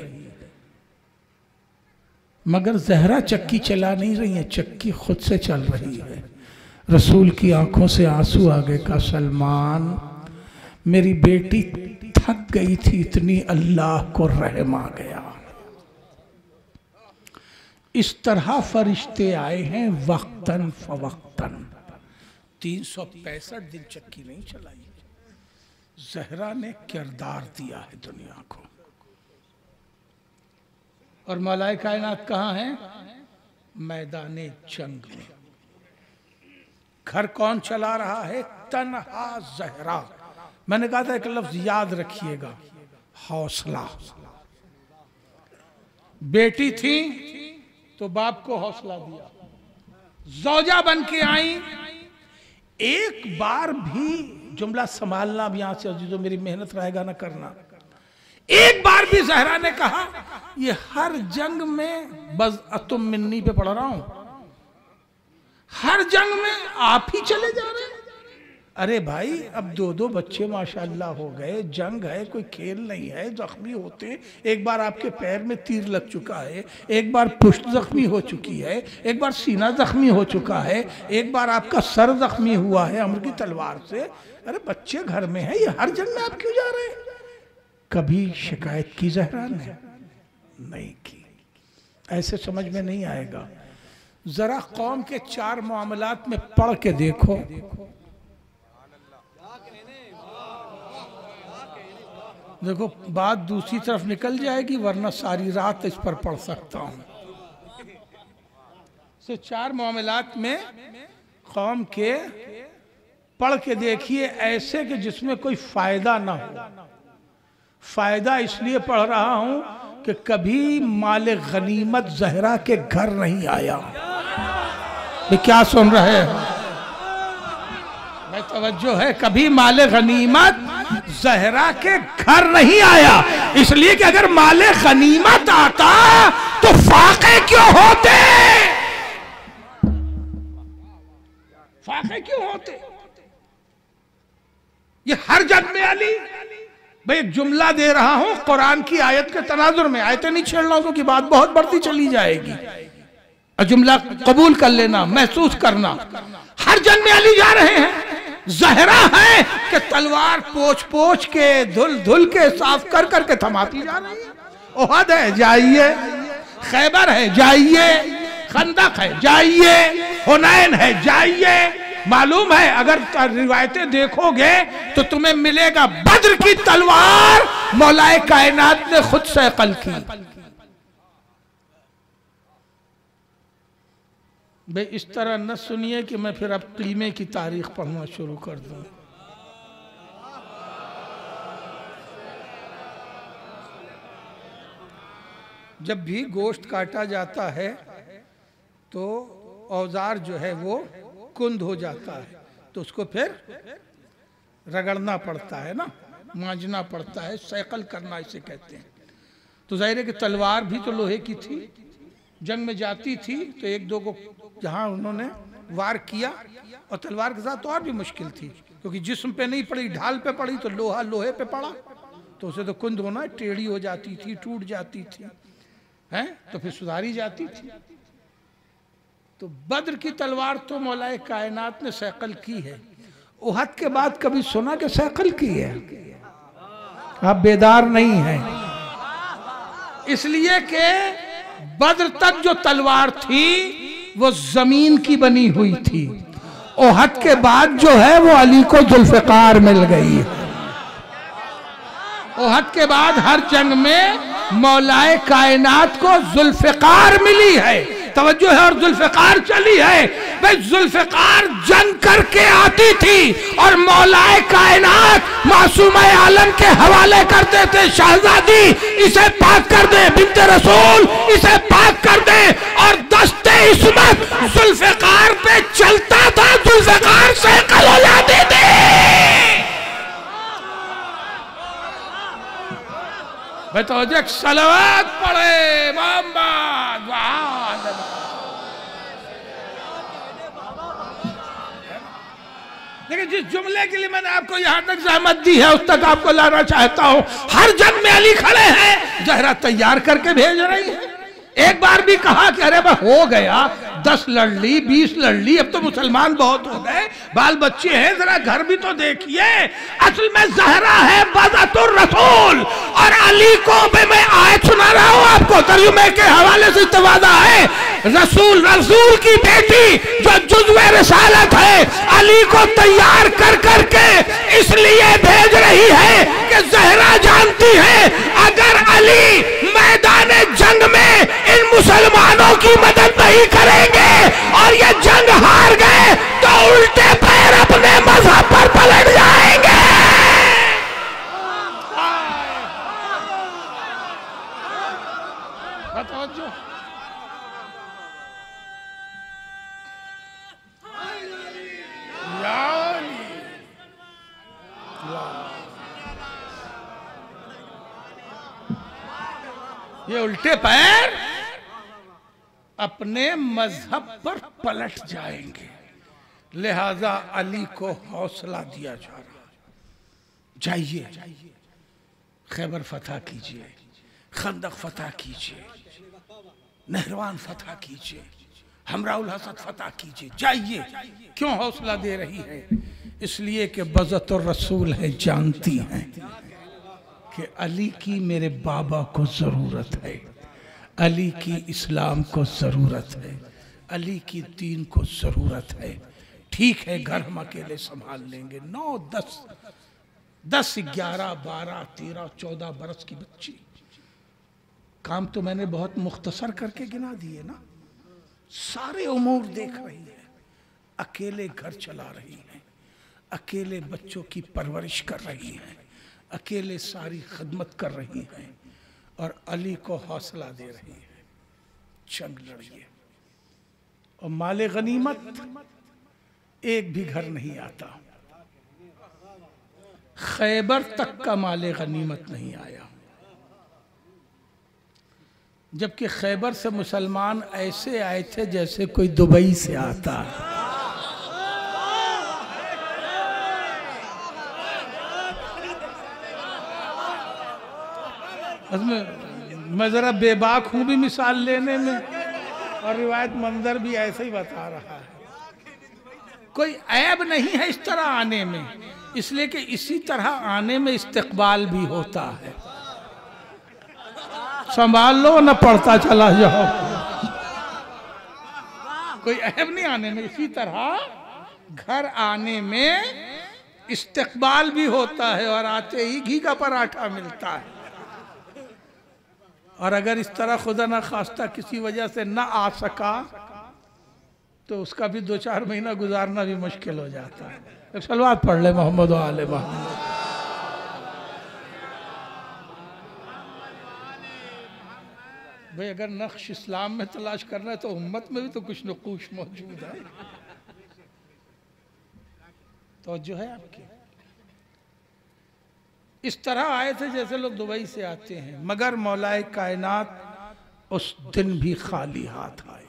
मगर ज़हरा चक्की चला नहीं रही है, चक्की खुद से चल रही है। रसूल की आंखों से आंसू आ गए। कहा, सलमान मेरी बेटी थक गई थी इतनी, अल्लाह को रहम आ गया। इस तरह फरिश्ते आए हैं वक्तन फवक्तन। 365 दिन चक्की नहीं चलाई। ज़हरा ने किरदार दिया है दुनिया को। और मौलाए कायनात कहाँ हैं? मैदाने जंग में। घर कौन चला रहा है? तन्हा ज़हरा। मैंने कहा था एक लफ्ज याद रखिएगा, हौसला। बेटी थी तो बाप को हौसला दिया, ज़ौजा बन के आई। एक बार भी जुमला संभालना, अब यहां से अजीजों मेरी मेहनत रहेगा ना करना, एक बार भी ज़हरा ने कहा ये हर जंग में बस तुम मिन्नी पे पढ़ रहा हूं, हर जंग में आप ही चले जा रहे हैं। अरे भाई अब 2-2 बच्चे माशाल्लाह हो गए, जंग है, कोई खेल नहीं है, जख्मी होते। एक बार आपके पैर में तीर लग चुका है, एक बार पुष्ट जख्मी हो चुकी है, एक बार सीना जख्मी हो चुका है, एक बार आपका सर जख्मी हुआ है अमर की तलवार से। अरे बच्चे घर में हैं, ये हर जंग में आप क्यों जा रहे हैं? कभी शिकायत की ज़हरा ने? नहीं की। ऐसे समझ में नहीं आएगा। जरा कौम के 4 मामलात में पढ़ के देखो, देखो बात दूसरी तरफ निकल जाएगी, वरना सारी रात इस पर पढ़ सकता हूं। से 4 मामलात में कौम के पढ़ के देखिए, ऐसे कि जिसमें कोई फायदा ना हो। फायदा इसलिए पढ़ रहा हूं कि कभी माले गनीमत ज़हरा के घर नहीं आया। ये क्या सुन रहे हैं? मैं तवज्जो है, कभी माले गनीमत ज़हरा के घर नहीं आया। इसलिए कि अगर माले गनीमत आता तो फाके क्यों होते? फाके क्यों होते? ये हर जंग में अली। भाई एक जुमला दे रहा हूं कुरान की आयत के तनाजुर में, आयतें नहीं छेड़ रहा हूं क्योंकि बात बहुत बढ़ती चली जाएगी। और जुमला कबूल कर लेना, महसूस करना। हर जंग में अली जा रहे हैं। ज़हरा है कि तलवार पोछ पोछ के, धुल धुल के, साफ कर कर के थमाती जा रही है। ओहद है जाइए, खैबर है जाइए, खंदक है जाइए, हुनैन है जाइए। मालूम है अगर रिवायतें देखोगे तो तुम्हें मिलेगा बद्र की तलवार मौलाए कायनात ने खुद सैकल की। भाई इस तरह न सुनिए कि मैं फिर अब कीमे की तारीख पढ़ना शुरू कर दूं। जब भी गोश्त काटा जाता है तो औजार जो है वो कुंद हो जाता है, तो उसको फिर रगड़ना पड़ता है ना, मांजना पड़ता है, सैकल करना इसे कहते हैं। तो जाहिर है कि तलवार भी तो लोहे की थी, जंग में जाती थी तो एक दो को जहाँ उन्होंने वार किया, और तलवार के साथ तो और भी मुश्किल थी क्योंकि जिस्म पे नहीं पड़ी, ढाल पे पड़ी, तो लोहा लोहे पे पड़ा तो उसे तो कुंद होना, टेढ़ी हो जाती थी, टूट जाती थी, हैं, तो फिर सुधारी जाती थी। तो बद्र की तलवार तो मौलाए कायनात ने सैकल की है। उहद के बाद कभी सुना कि सैकल की है? आप बेदार नहीं हैं, इसलिए कि बद्र तक जो तलवार थी वो जमीन की बनी हुई थी, उहद के बाद जो है वो अली को जुल्फिकार मिल गई है। उहद के बाद हर जंग में मौलाए कायनात को जुल्फिकार मिली है, तवज्जो है, और जुल्फिकार चली है। भाई जुल्फिकार जंग करके आती थी और मौलाए कायनात मासूम आलम के हवाले करते थे, शहजादी इसे पाक कर दे, बिन्ते रसूल इसे पाक कर दे, और दस्ते इस्मत जुल्फिकार पे चलता था, जुल्फिकार सैकल हो जाती थी। भाई तो सलावत पढ़े मोहम्मद। देखिए, जिस जुमले के लिए मैंने आपको यहां तक जहमत दी है उस तक आपको लाना चाहता हूं। हर जंग में अली खड़े हैं, जहरा तैयार करके भेज रही है। एक बार भी कहा कि अरे भाई हो गया, 10 लड़ ली, 20 लड़ ली, अब तो मुसलमान बहुत हो गए, बाल बच्चे हैं, जरा घर भी तो देखिए। असल में जहरा है बज़अतुर रसूल, और अली को मैं आयत सुना रहा हूं आपको, तर्जुमे के हवाले से इस्तवादा है। रसूल की बेटी जो जुज़्वे रिसालत है, अली को तैयार कर करके इसलिए भेज रही है कि जहरा जानती है अगर अली मैदान जंग में इन मुसलमानों की मदद नहीं करेंगे और ये जंग हार गए तो उल्टे पैर अपने मजहब पर पलट जाएंगे। ये उल्टे पैर अपने मजहब पर पलट जाएंगे, लिहाजा अली को हौसला दिया जा रहा। जाइए, खैबर फतह कीजिए, खंदक फतह कीजिए, नहरवान फतह कीजिए, हमराउल हसद फतह कीजिए, जाइए। क्यों हौसला दे रही है? इसलिए कि बज़अतुर रसूल है, जानती हैं कि अली की मेरे बाबा को ज़रूरत है, अली की इस्लाम को ज़रूरत है, अली की दीन को ज़रूरत है। ठीक है, घर हम अकेले संभाल लेंगे, 9, 10, 11, 12, 13, 14 बरस की बच्ची। काम तो मैंने बहुत मुख्तसर करके गिना दिए ना, सारे उमूर देख रही है, अकेले घर चला रही है, अकेले बच्चों की परवरिश कर रही है, अकेले सारी खिदमत कर रही हैं, और अली को हौसला दे रही है, जंग लड़िए। और माले गनीमत एक भी घर नहीं आता, खैबर तक का माले गनीमत नहीं आया, जबकि खैबर से मुसलमान ऐसे आए थे जैसे कोई दुबई से आता है। मैं जरा बेबाक हूं भी मिसाल लेने में, और रिवायत मंजर भी ऐसे ही बता रहा है। कोई ऐब नहीं है इस तरह आने में, इसलिए कि इसी तरह आने में इस्तिकबाल भी होता है। संभाल लो न पढ़ता चला जाओ, कोई ऐब नहीं आने में। इसी तरह घर आने में इस्तिकबाल भी होता है, और आते ही घी का पराठा मिलता है। और अगर इस तरह खुदा ना खास्ता किसी वजह से ना आ सका तो उसका भी 2-4 महीना गुजारना भी मुश्किल हो जाता है। एक सलवात पढ़ ले मोहम्मद व आले मोहम्मद। भाई अगर नक्श इस्लाम में तलाश करना है तो उम्मत में भी तो कुछ नक़ूश मौजूद है। तो जो है आपकी इस तरह आए थे जैसे लोग दुबई से आते हैं, मगर मौलाए कायनात उस दिन भी खाली हाथ आए।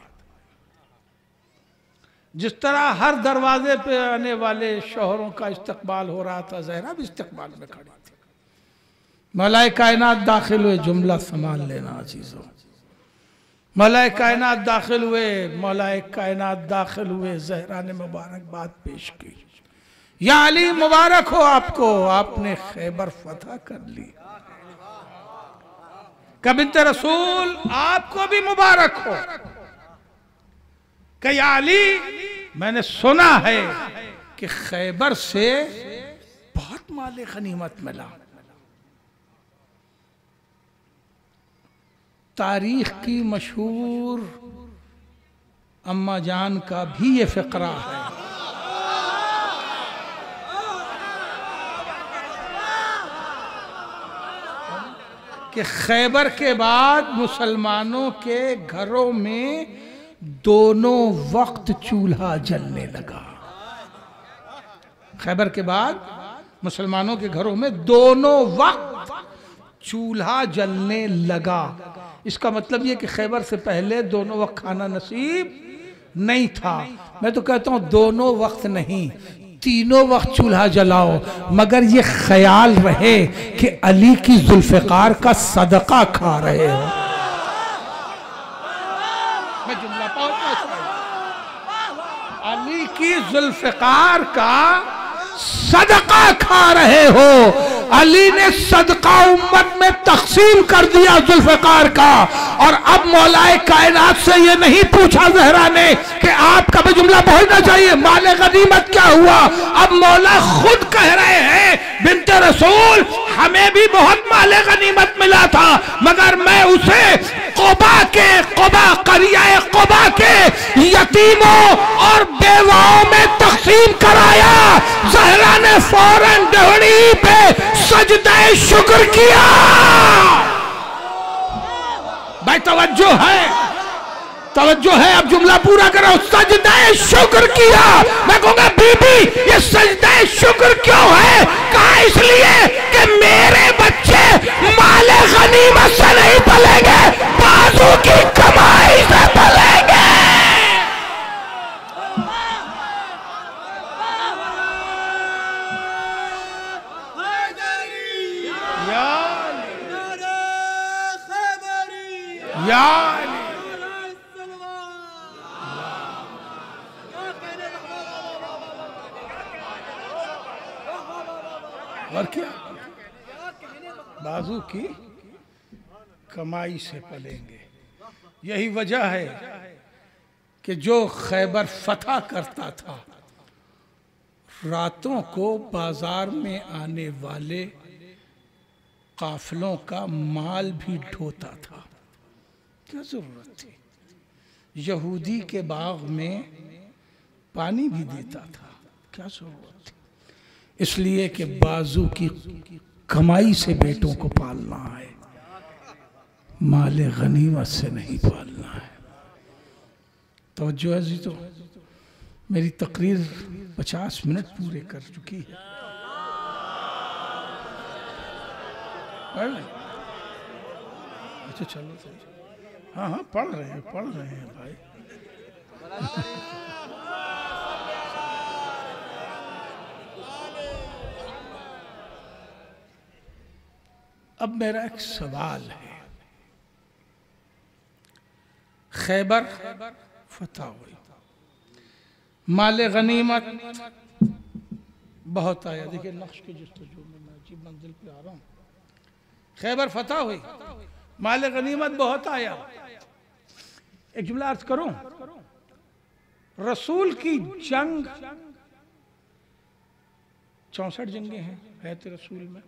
जिस तरह हर दरवाजे पे आने वाले शोहरों का इस्तकबाल हो रहा था, ज़हरा भी इस्तकबाल में खड़ी थी। मौलाए कायनात दाखिल हुए, जुमला संभाल लेना अजीजों। मौलाए कायनात दाखिल हुए, मौलाए कायनात दाखिल हुए, ज़हरा ने मुबारकबाद पेश की, या अली मुबारक हो आपको, आपने खैबर फतह कर ली। बिन्त रसूल आपको भी मुबारक हो। कि या अली मैंने सुना है कि खैबर से बहुत माले गनीमत मिला। तारीख की मशहूर अम्मा जान का भी ये फ़िक्रा है कि खैबर के बाद मुसलमानों के घरों में दोनों वक्त चूल्हा जलने लगा। खैबर के बाद मुसलमानों के घरों में दोनों वक्त चूल्हा जलने लगा। इसका मतलब ये कि खैबर से पहले दोनों वक्त खाना नसीब नहीं था। मैं तो कहता हूँ दोनों वक्त नहीं, तीनों वक्त चूल्हा जलाओ, मगर ये ख्याल रहे कि अली की जुल्फ़िकार का सदका खा रहे हो। मैं जुमला अली की जुल्फ़िकार का सदका खा रहे हो। अली ने सदका उम्मत में तकसीम कर दिया जुल्फ़िकार का। और अब मौलाए कायनात से ये नहीं पूछा ज़हरा ने कि आपका भी जुमला बोलना चाहिए, माले गनीमत क्या हुआ। अब मौला खुद कह रहे हैं बिन्त रसूल हमें भी बहुत माले गनीमत मिला था, मगर मैं उसे क़ुबा करिया क़ुबा के यतीमों और बेवाओं में तकसीम कराया। ज़हरा ने फौरन दहड़ी पे सजदे शुक्र किया। भाई तवज्जो है, अब जुमला पूरा करो। सजदे शुक्र किया। मैं कहूंगा बीबी ये सजदे शुक्र क्यों है? कहा इसलिए कि मेरे बच्चे माले गनीमत से नहीं पलेंगे, बाजू की कमाई से पलेंगे। और क्या बाजू की कमाई से पलेंगे। यही वजह है कि जो खैबर फतह करता था रातों को बाजार में आने वाले काफिलों का माल भी ढोता था। क्या जरूरत थी? यहूदी के बाग में पानी भी देता था। क्या जरूरत थी? इसलिए कि बाजू की कमाई से बेटों को पालना है, माले गनीमत से नहीं पालना है। तवज्जो है जी। तो मेरी तकरीर 50 मिनट पूरे कर चुकी है। अच्छा चलो, हाँ पढ़ रहे हैं भाई। अब मेरा एक सवाल है। खैबर फतह हुई, माले गनीमत बहुत आया। देखिए नक्श के जस्तजू में मैं अजीब मंजिल पे आ रहा हूँ। खैबर फतह हुई, माले गनीमत बहुत आया। एक जुमला अर्ज करूं, रसूल की जंग 64 जंगें हैं हैत रसूल में,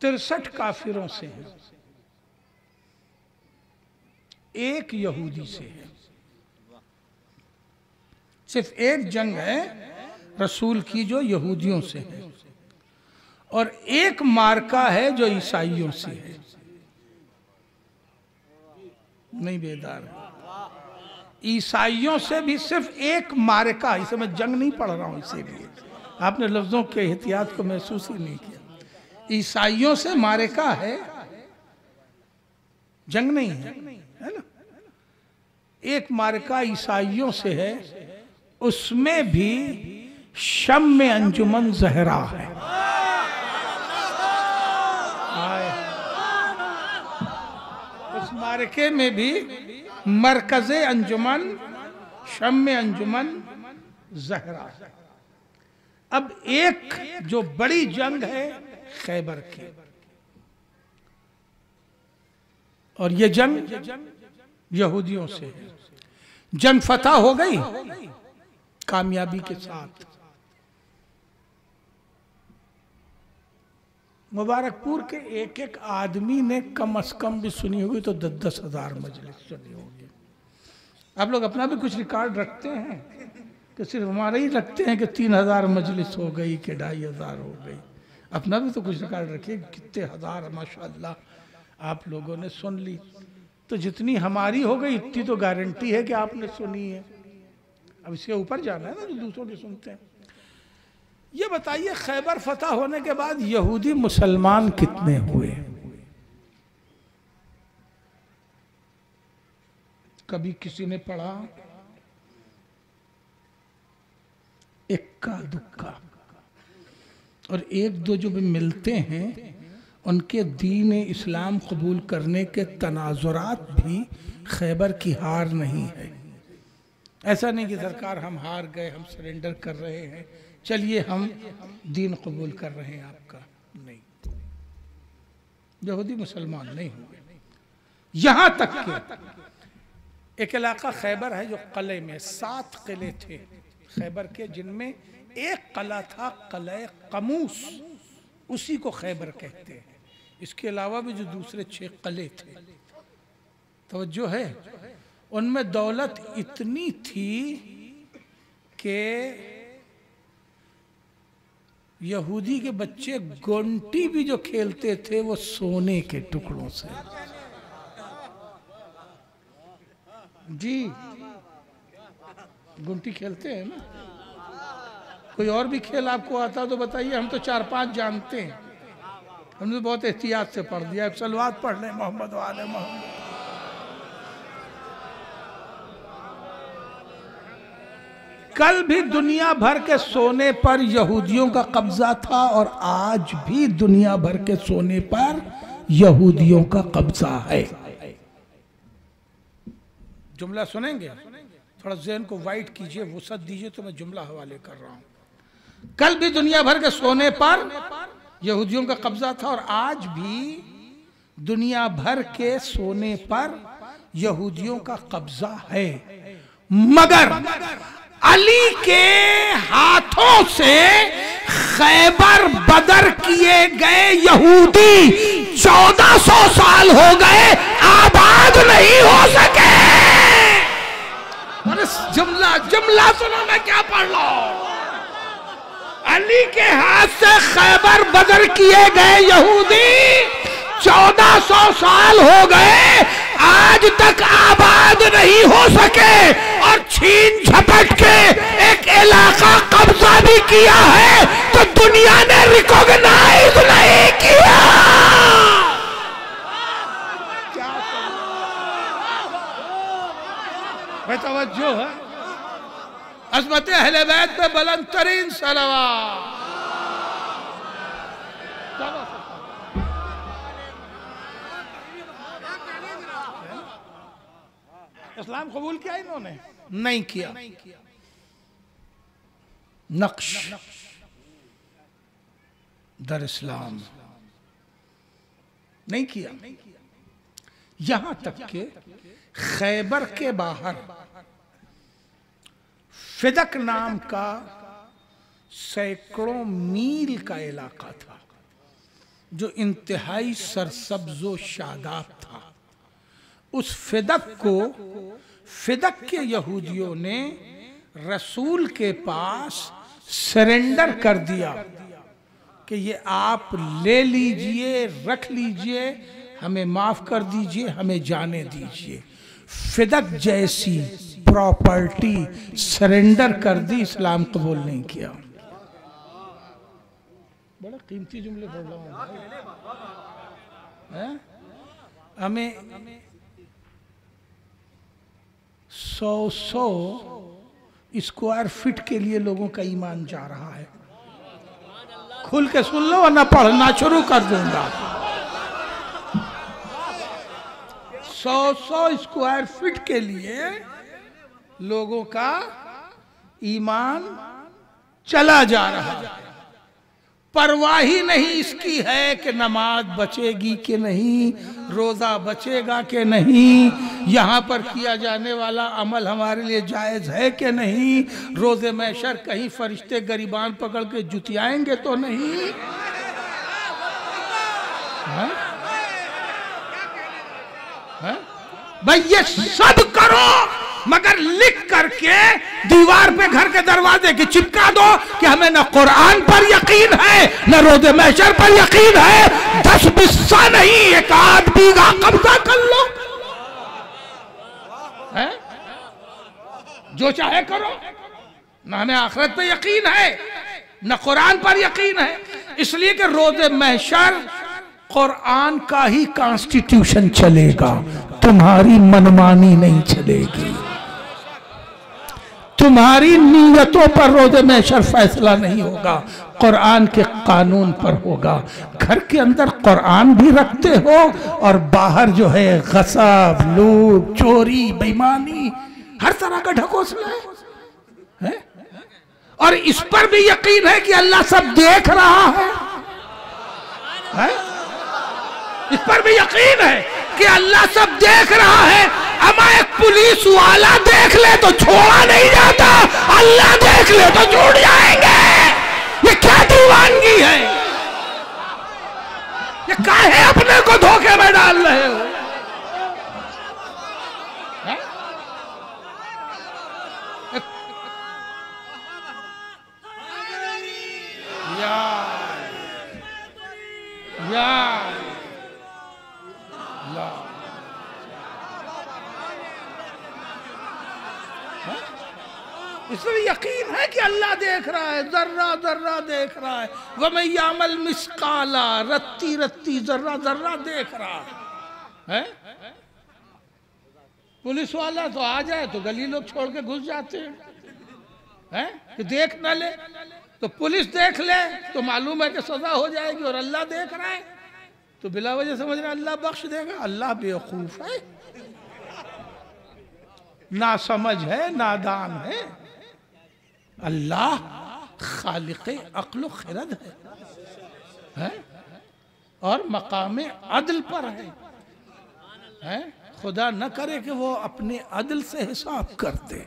63 काफिरों से हैं, एक यहूदी से है। सिर्फ एक जंग है रसूल की जो यहूदियों से है, और एक मार्का है जो ईसाइयों से है। नहीं बेदार है। ईसाइयों से भी सिर्फ एक मारका, इसे मैं जंग नहीं पढ़ रहा हूं, इसीलिए आपने लफ्जों के एहतियात को महसूस ही नहीं किया। ईसाइयों से मारका है, जंग नहीं है ना। एक मारका ईसाइयों से है, उसमें भी शम्म अंजुमन ज़हरा है। उस मारके में भी मरकज़े अंजुमन शम्म अंजुमन ज़हरा है। अब एक जो बड़ी जंग है खैबर की, और ये जंग यहूदियों से है। जंग फतह हो गई कामयाबी के साथ। मुबारकपुर के एक एक आदमी ने कम से कम भी सुनी होगी तो 10-10 हज़ार मजलिस सुनी होगी। आप लोग अपना भी कुछ रिकॉर्ड रखते हैं कि सिर्फ हमारा ही रखते हैं कि 3000 मजलिस हो गई कि 2500 हो गई? अपना भी तो कुछ रिकॉर्ड रखिए, कितने हज़ार माशाअल्लाह आप लोगों ने सुन ली। तो जितनी हमारी हो गई इतनी तो गारंटी है कि आपने सुनी है। अब इसके ऊपर जाना है ना जो दूसरों के सुनते हैं। ये बताइए खैबर फतह होने के बाद यहूदी मुसलमान कितने हुए? कभी किसी ने पढ़ा? इक्का दुक्का। और एक दो जो भी मिलते हैं उनके दीन इस्लाम कबूल करने के तनाजुरात भी खैबर की हार नहीं है। ऐसा नहीं कि सरकार हम हार गए, हम सरेंडर कर रहे हैं, चलिए हम दीन कबूल कर रहे हैं आपका। नहीं, यहूदी मुसलमान नहीं हुए। यहां तक कि एक इलाका खैबर है जो किले में 7 किले थे खैबर के, जिनमें एक किला था किले कमूस, उसी को खैबर कहते हैं। इसके अलावा भी जो दूसरे 6 किले थे, तो जो है उनमें दौलत इतनी थी कि यहूदी के बच्चे गोंटी भी जो खेलते थे वो सोने के टुकड़ों से। जी, गुंटी खेलते हैं ना। कोई और भी खेल आपको आता तो बताइए, हम तो 4-5 जानते हैं। हमने तो बहुत एहतियात से पढ़ दिया। सलवात पढ़ लें मोहम्मद वाले मोहम्मद। कल भी दुनिया भर के सोने पर यहूदियों का कब्जा था और आज भी दुनिया भर के सोने पर यहूदियों का कब्जा है। जुमला सुनेंगे? थोड़ा ज़हन को वाइट कीजिए, वुसअत दीजिए, तो मैं जुमला हवाले कर रहा हूं। कल भी दुनिया भर के सोने पर यहूदियों का कब्जा था और आज भी दुनिया भर के सोने पर यहूदियों का कब्जा है। मगर अली के हाथों से खैबर बदर किए गए यहूदी 1400 साल हो गए, आबाद नहीं हो सके। अरे जुमला सुनो, मैं क्या पढ़ लो। अली के हाथ से खैबर बदर किए गए यहूदी 1400 साल हो गए, आज तक आबाद नहीं हो सके, और छीन झपट के एक इलाका कब्जा भी किया है तो दुनिया ने रिकॉग्नाइज नहीं किया। भाई तवज्जो है। अज़मत अहले बैत पे बुलंद तरीन सलावत। इस्लाम कबूल किया इन्होंने? नहीं किया। नक्श दर इस्लाम नहीं किया। यहां तक कि खैबर के बाहर फिदक नाम का सैकड़ों मील का इलाका था जो इंतहाई सरसब्ज़ो शादाब था। उस फिदक को फिदक के यहूदियों ने रसूल के पास सरेंडर कर दिया कि ये आप ले लीजिए, रख लीजिए, हमें माफ कर दीजिए, हमें जाने दीजिए। फिदक जैसी प्रॉपर्टी सरेंडर कर दी, इस्लाम कबूल नहीं किया। बड़ा कीमती जुमले पढ़ रहा हूं। हमें 100 स्क्वायर फीट के लिए लोगों का ईमान जा रहा है। खुल के सुन लो वरना पढ़ना शुरू कर दूंगा। 100 स्क्वायर फीट के लिए लोगों का ईमान चला जा रहा है। परवाह ही नहीं इसकी है कि नमाज बचेगी कि नहीं, रोजा बचेगा कि नहीं, यहाँ पर किया जाने वाला अमल हमारे लिए जायज है कि नहीं, रोजे महशर कहीं फरिश्ते गरीबान पकड़ के जुतियाएंगे तो नहीं। भाई ये सब करो मगर लिख करके दीवार पे घर के दरवाजे की चिपका दो कि हमें न कुरान पर यकीन है न रोज़े महशर पर यकीन है। 10 बिस्सा नहीं, 1 आध बीघा कब्जा कर लो, है? जो चाहे करो, न हमें आखिरत पे यकीन है न कुरान पर यकीन है। इसलिए कि रोज़े महशर कुरान का ही कॉन्स्टिट्यूशन चलेगा, तुम्हारी मनमानी नहीं चलेगी। तुम्हारी नीयतों पर रोज़े महशर फैसला नहीं होगा, कुरान के कानून पर होगा। घर के अंदर कुरान भी रखते हो और बाहर जो है गसब, लूट, चोरी, बेईमानी, हर तरह का ढकोसला है? और इस पर भी यकीन है कि अल्लाह सब देख रहा है? इस पर भी यकीन है कि अल्लाह सब देख रहा है। अमा एक पुलिस वाला देख ले तो छोड़ा नहीं जाता, अल्लाह देख ले तो छूट जाएंगे। ये क्या दीवानगी है? ये काहे अपने को धोखे में डाल रहे हो? इसमें यकीन है कि अल्लाह देख रहा है, जर्रा जर्रा देख रहा है। वमन यामल मिस्काला, रत्ती रत्ती, जर्रा जर्रा देख रहा है। पुलिस वाला तो आ जाए तो गली लोग छोड़ के घुस जाते हैं, कि देख ना ले, तो पुलिस देख ले तो मालूम है कि सजा हो जाएगी। और अल्लाह देख रहा है तो बिला वजह समझ रहे अल्लाह बख्श देगा। अल्लाह बेवकूफ है, ना समझ है, नादान है। अल्लाह खालिक़े अक्ल खिरद है और मकामे अदल पर है? खुदा न करे कि वो अपने अदल से हिसाब करते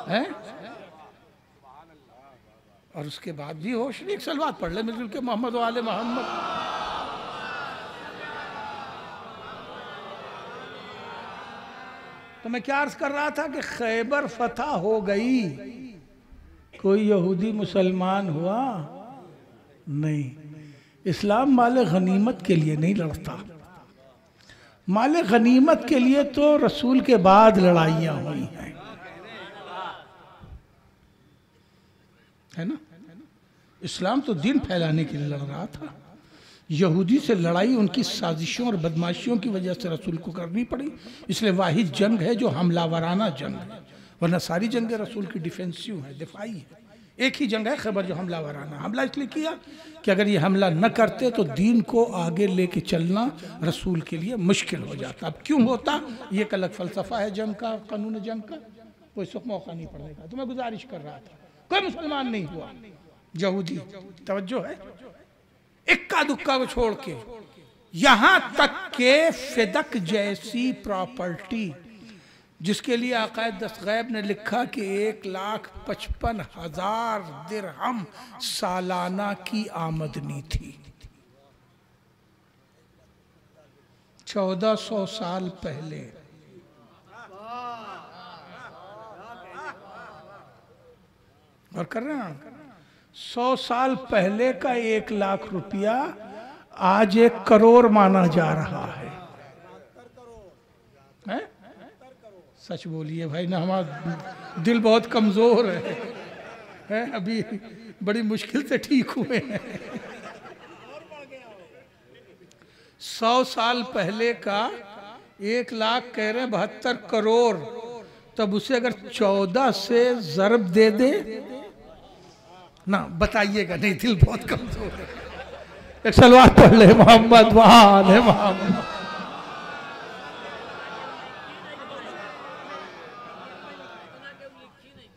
हैं। और उसके बाद भी होश नहीं। एक सलवात पढ़ ले मिलजुल के, मोहम्मद वाले मोहम्मद। तो मैं क्या अर्ज कर रहा था कि खैबर फतह हो गई, कोई यहूदी मुसलमान हुआ नहीं। इस्लाम माल गनीमत के लिए नहीं लड़ता। माल गनीमत के लिए तो रसूल के बाद लड़ाइयाँ हुई हैं, है ना? इस्लाम तो दिन फैलाने के लिए लड़ रहा था। यहूदी से लड़ाई उनकी साजिशों और बदमाशियों की वजह से रसूल को करनी पड़ी। इसलिए वाहिद जंग है जो हमलावराना जंग है, वरना सारी जंगें रसूल की डिफेंसिव है, दिफाई है। एक ही जंग है खैबर जो हमलावराना। हमला इसलिए किया कि अगर ये हमला न करते तो दीन को आगे लेके चलना रसूल के लिए मुश्किल हो जाता। अब क्यों होता, ये एक अलग फ़लसफ़ा है जंग का, कानून जंग का। कोई सुख मौका नहीं पड़ने का। तो मैं गुजारिश कर रहा था, कोई मुसलमान नहीं हुआ यहूदी, तवज्जो है, इक्का दुक्का को छोड़ के। यहां तक के फिदक जैसी प्रॉपर्टी जिसके लिए आकाए दस्तगैब ने लिखा कि 1,55,000 दिरहम सालाना की आमदनी थी 1400 साल पहले। और कर रहे हैं 100 साल पहले का 1 लाख रुपया आज 1 करोड़ माना जा रहा है? सच बोलिए भाई ना, हमारा दिल बहुत कमज़ोर है, अभी बड़ी मुश्किल से ठीक हुए हैं। 100 साल पहले का 1 लाख कह रहे हैं 72 करोड़, तब उसे अगर 14 से ज़रब दे दे ना, बताइएगा, नहीं दिल बहुत कमज़ोर है। एक सलवात पढ़ ले मोहम्मद वाले मोहम्मद।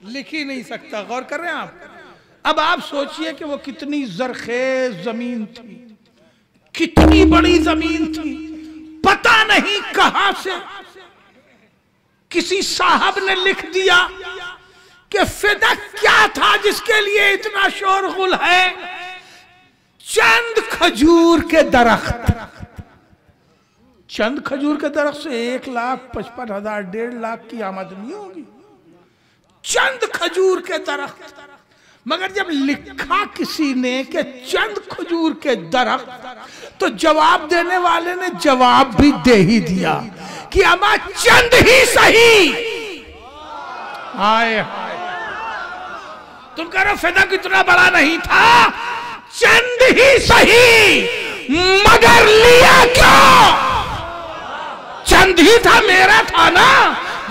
लिख ही नहीं सकता, गौर कर रहे हैं आप। अब आप सोचिए कि वो कितनी जरखेज जमीन थी, कितनी बड़ी जमीन थी, पता नहीं कहां से किसी साहब ने लिख दिया कि फिदक क्या था जिसके लिए इतना शोरगुल है। चंद खजूर के दरख्त, चंद खजूर के दरख्त से 1,55,000 1.5 लाख की आमदनी होगी, चंद खजूर के दरख्त। मगर जब लिखा किसी ने कि चंद खजूर के दरख्त, तो जवाब देने वाले ने जवाब भी दे ही दिया कि अमा चंद ही सही। हाय हाय, तुम कह रहे हो फिदक इतना बड़ा नहीं था, चंद ही सही, मगर लिया क्यों? चंद ही था, मेरा था ना,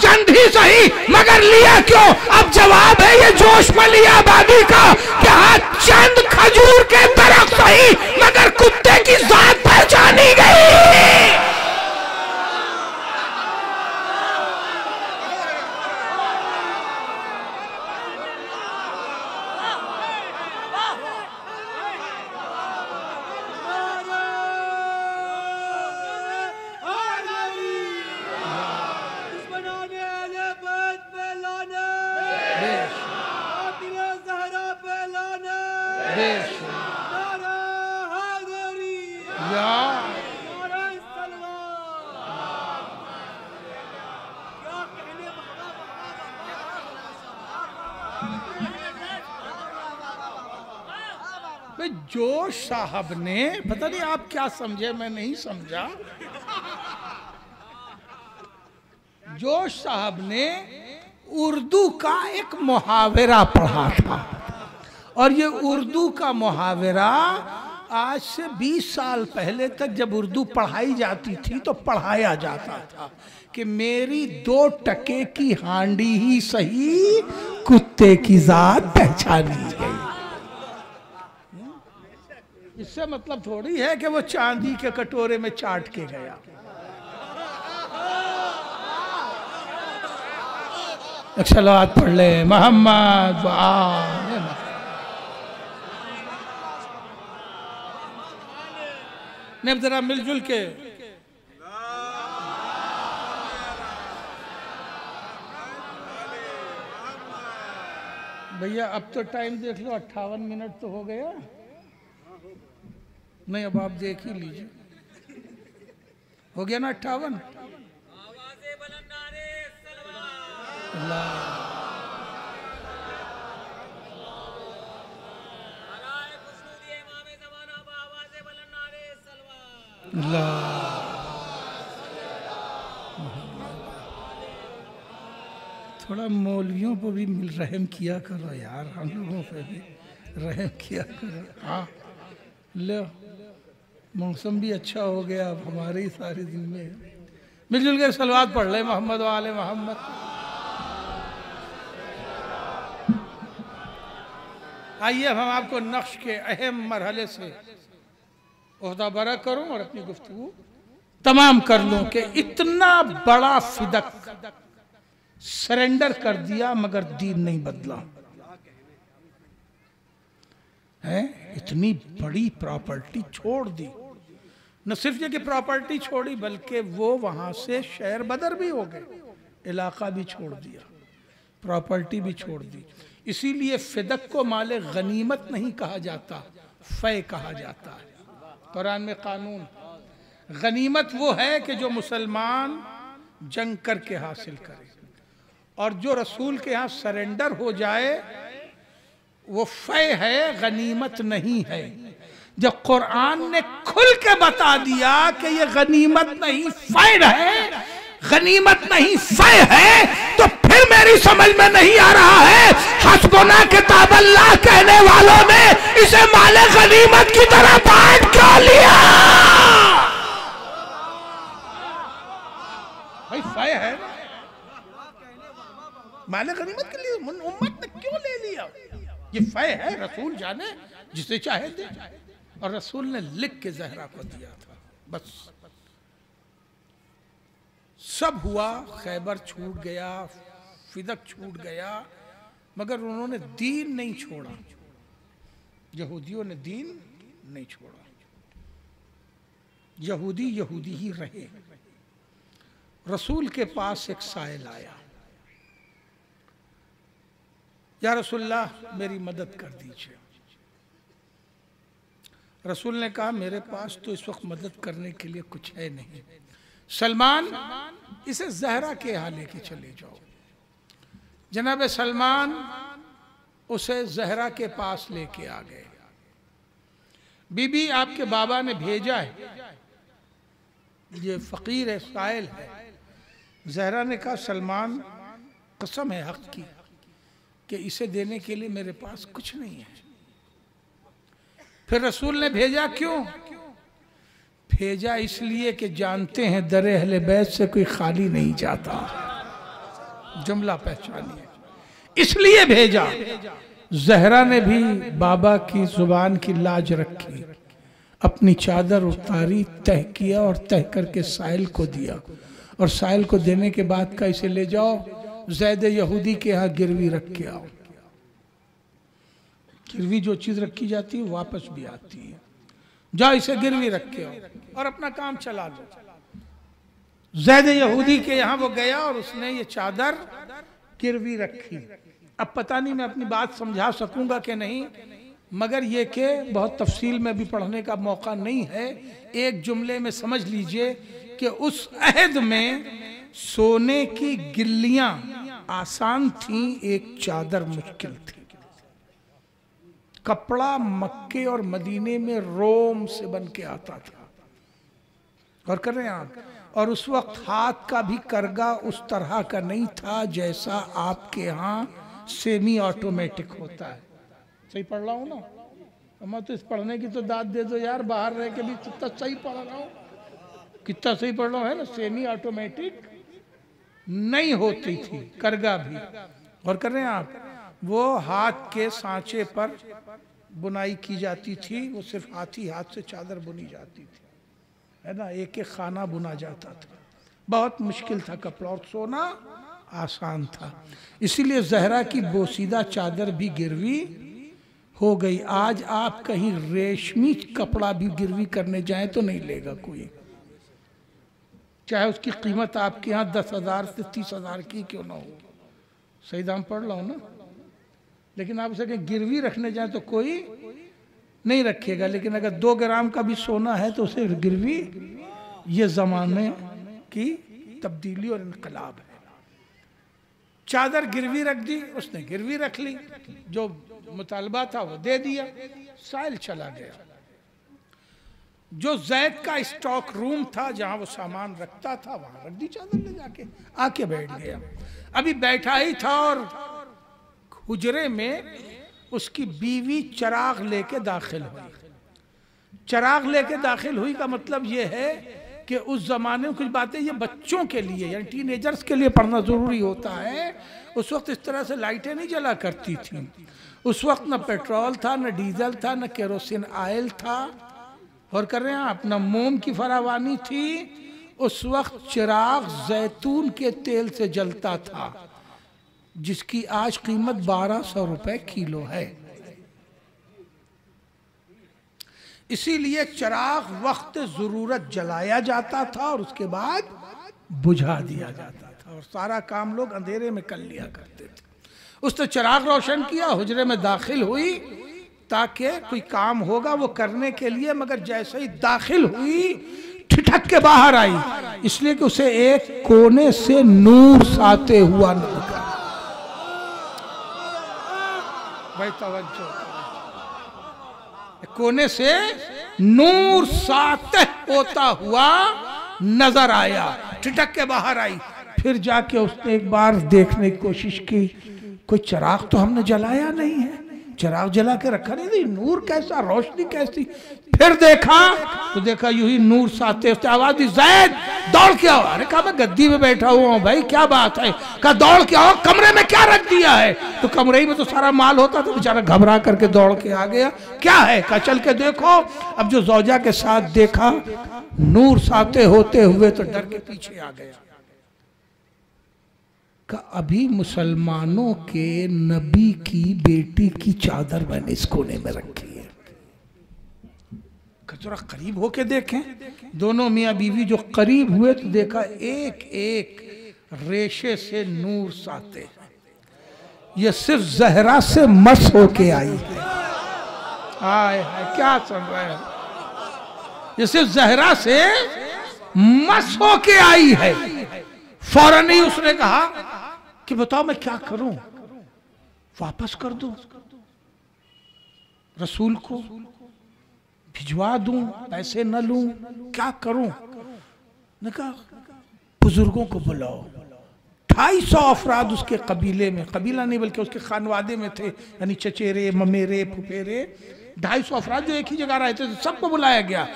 चंद ही सही मगर लिया क्यों? अब जवाब है ये जोश मली आबादी का कि हाँ, चंद खजूर के दरख्त सही मगर कुत्ते की जात पहचानी गई। जोश साहब ने, पता नहीं आप क्या समझे, मैं नहीं समझा, जोश साहब ने उर्दू का एक मुहावरा पढ़ा था, और ये उर्दू का मुहावरा आज से 20 साल पहले तक जब उर्दू पढ़ाई जाती थी तो पढ़ाया जाता था कि मेरी 2 टके की हांडी ही सही, कुत्ते की जात पहचानी गई। इससे मतलब थोड़ी है कि वो चांदी के कटोरे में चाट के गया। सलावत पढ़ ले मोहम्मद ने, जरा मिलजुल के भैया। अब तो टाइम देख लो, 58 मिनट तो हो गया। नहीं, अब आप देख ही लीजिए, हो गया ना 58। थोड़ा मौलवियों पर भी रहम किया करो यार, हम लोगों पे भी रहम किया करो। हाँ लो, मौसम भी अच्छा हो गया, अब हमारी सारी जिम्मे मिलजुल के सलवात पढ़ ले मोहम्मद वाले मोहम्मद। आइए अब हम आपको नक्श के अहम मरहले से ओहदा बरा करूं और अपनी गुफ्तगू तमाम कर लूं कि इतना बड़ा फिदक सरेंडर कर दिया मगर दीन नहीं बदला है। इतनी बड़ी प्रॉपर्टी छोड़ दी, न सिर्फ ये कि प्रॉपर्टी छोड़ी बल्कि वो वहां से शहर बदर भी हो गए, इलाका भी छोड़ दिया, प्रॉपर्टी भी छोड़ दी। इसीलिए फिदक को माले गनीमत नहीं कहा जाता, फ़ै कहा जाता है। कुरान में कानून, गनीमत वो है कि जो मुसलमान जंग करके हासिल करे, और जो रसूल के यहाँ सरेंडर हो जाए वो फ़ै है, गनीमत नहीं है। जब कुरान ने खुल के बता दिया कि ये गनीमत नहीं फ़ै है, गनीमत नहीं फै है, तो फिर मेरी समझ में नहीं आ रहा है हस्बुना किताब अल्लाह कहने वालों ने इसे माले गनीमत की तरह बांट क्यों लिया? भाई फै है माले गनीमत के लिए उम्मत ने क्यों ले लिया? ये फै है, रसूल जाने जिसे चाहे दे। और रसूल ने लिख के ज़हरा को दिया था। बस सब हुआ, खैबर छूट गया, फिदक छूट गया, मगर उन्होंने दीन नहीं छोड़ा। यहूदियों ने दीन नहीं छोड़ा। यहूदी यहूदी ही रहे। रसूल के पास एक साइल आया, या रसूलल्लाह मेरी मदद कर दीजिए। रसूल ने कहा मेरे पास तो इस वक्त मदद करने के लिए कुछ है नहीं। सलमान, इसे ज़हरा के यहाँ लेके चले जाओ। जनाब सलमान उसे ज़हरा के पास लेके आ गए। बीबी आपके बाबा ने भेजा है, ये फ़कीर है, साइल है। ज़हरा ने कहा सलमान कसम है हक की कि इसे देने के लिए मेरे पास कुछ नहीं है। फिर रसूल ने भेजा, क्यों भेजा? इसलिए कि जानते हैं दरे अहले बैत से कोई खाली नहीं जाता। जुमला पहचानिए, इसलिए भेजा। ज़हरा ने भी बाबा की जुबान की लाज रखी, अपनी चादर उतारी, तह किया और तह करके साइल को दिया। और साइल को देने के बाद का इसे ले जाओ ज़ैद यहूदी के यहाँ गिरवी रख के आओ। गिरवी जो चीज रखी जाती है वापस भी आती है। जाओ इसे गिरवी रख के आओ और अपना काम चला लो। ज़ैद यहूदी के यहाँ वो गया और उसने ये चादर गिरवी रखी। अब पता नहीं मैं अपनी बात समझा सकूंगा कि नहीं, मगर ये कि बहुत तफसील में भी पढ़ने का मौका नहीं है। एक जुमले में समझ लीजिए कि उस अहद में सोने की गिल्लियां आसान थी, एक चादर मुश्किल थी। कपड़ा मक्के और मदीने में रोम से बन के आता था। और कर रहे हैं आप, और उस वक्त हाथ का भी करगा उस तरह का नहीं था जैसा आपके यहाँ सेमी ऑटोमेटिक होता है। सही पढ़ रहा हूँ ना? मैं तो इस पढ़ने की तो दाद दे दो यार, बाहर रह के भी कितना सही पढ़ रहा हूँ, कितना सही पढ़ रहा हूँ, है ना? सेमी ऑटोमेटिक नहीं होती थी करगा भी। और कर रहे हैं आप, वो हाथ के सांचे पर बुनाई की जाती थी। वो सिर्फ हाथ से चादर बुनी जाती थी, है ना? एक एक खाना बुना जाता था। बहुत मुश्किल था कपड़ा, और सोना आसान था। इसीलिए ज़हरा की बोसीदा चादर भी गिरवी हो गई। आज आप कहीं रेशमी कपड़ा भी गिरवी करने जाएं तो नहीं लेगा कोई, चाहे उसकी कीमत आपके यहाँ 10,000 से 30,000 की क्यों ना हो। सही दाम पढ़ लो ना? लेकिन आप उसे गिरवी रखने जाए तो कोई नहीं रखेगा। लेकिन अगर 2 ग्राम का भी सोना है तो उसे गिरवी, ये ज़माने की तब्दीली और इनकलाब है। चादर गिरवी रख दी, उसने गिरवी रख ली, जो मुतालबा था वो दे दिया, साइल चला गया। जो जैद का स्टॉक रूम था जहां वो सामान रखता था वहां रख दी चादर, ले जाके आके बैठ गया। अभी बैठा ही था और हुजरे में उसकी बीवी चिराग लेके दाखिल हुई। चिराग लेके दाखिल हुई का मतलब ये है कि उस जमाने में कुछ बातें ये बच्चों के लिए यानी टीनेजर्स के लिए पढ़ना जरूरी होता है। उस वक्त इस तरह से लाइटें नहीं जला करती थी। उस वक्त न पेट्रोल था, न डीजल था, न केरोसिन ऑयल था, और कर रहे हैं अपना मोम की फरावानी थी। उस वक्त चिराग जैतून के तेल से जलता था, जिसकी आज कीमत 1200 रुपए किलो है। इसीलिए चिराग वक्त जरूरत जलाया जाता था और उसके बाद बुझा दिया जाता था, और सारा काम लोग अंधेरे में कर लिया करते थे। उसने चिराग रोशन किया, हुजरे में दाखिल हुई ताकि कोई काम होगा वो करने के लिए, मगर जैसे ही दाखिल हुई ठिठक के बाहर आई, इसलिए कि उसे एक कोने से नूर साते हुआ नजर आया। भाई तवज्जो, कोने से नूर साते होता हुआ नजर आया। ठिठक के बाहर आई। फिर जाके उसने एक बार देखने की कोशिश की, कोई चिराग तो हमने जलाया नहीं है, चिराग जला के रखा नहीं थी, नूर कैसा, रोशनी कैसी। फिर देखा तो देखा यूं ही नूर साथे, उसने आवाज दी, जैद दौड़ के आओ। अरे कहा मैं गद्दी में बैठा हुआ हूँ भाई, क्या बात है? कहा दौड़ के आओ, कमरे में क्या रख दिया है? तो कमरे में तो सारा माल होता था। बेचारा घबरा करके दौड़ के आ गया। क्या है? कहा चल के देखो। अब जो जौजा के साथ देखा, नूर साथे होते हुए तो डर के पीछे आ गया। अभी मुसलमानों के नबी की बेटी की चादर मैंने इस कोने में रखी है। थोड़ा करीब होके देखें। दोनों मियाँ बीवी जो करीब हुए तो देखा एक एक रेशे से नूर साते। ये सिर्फ जहरा से मस होके आई है। हाय हाय क्या सुन रहे हैं? ये सिर्फ जहरा से मस होके आई है। फौरन ही उसने कहा कि बताओ मैं क्या करूं, वापस कर दूं, रसूल को भिजवा दूं, पैसे न लूं, क्या करूं? ने कहा बुजुर्गों को बुलाओ। 250 अफराद उसके कबीले में, कबीला नहीं बल्कि उसके खानवादे में थे, यानी चचेरे ममेरे फुफेरे, 250 अफराद जो एक ही जगह रहते थे, सबको बुलाया गया।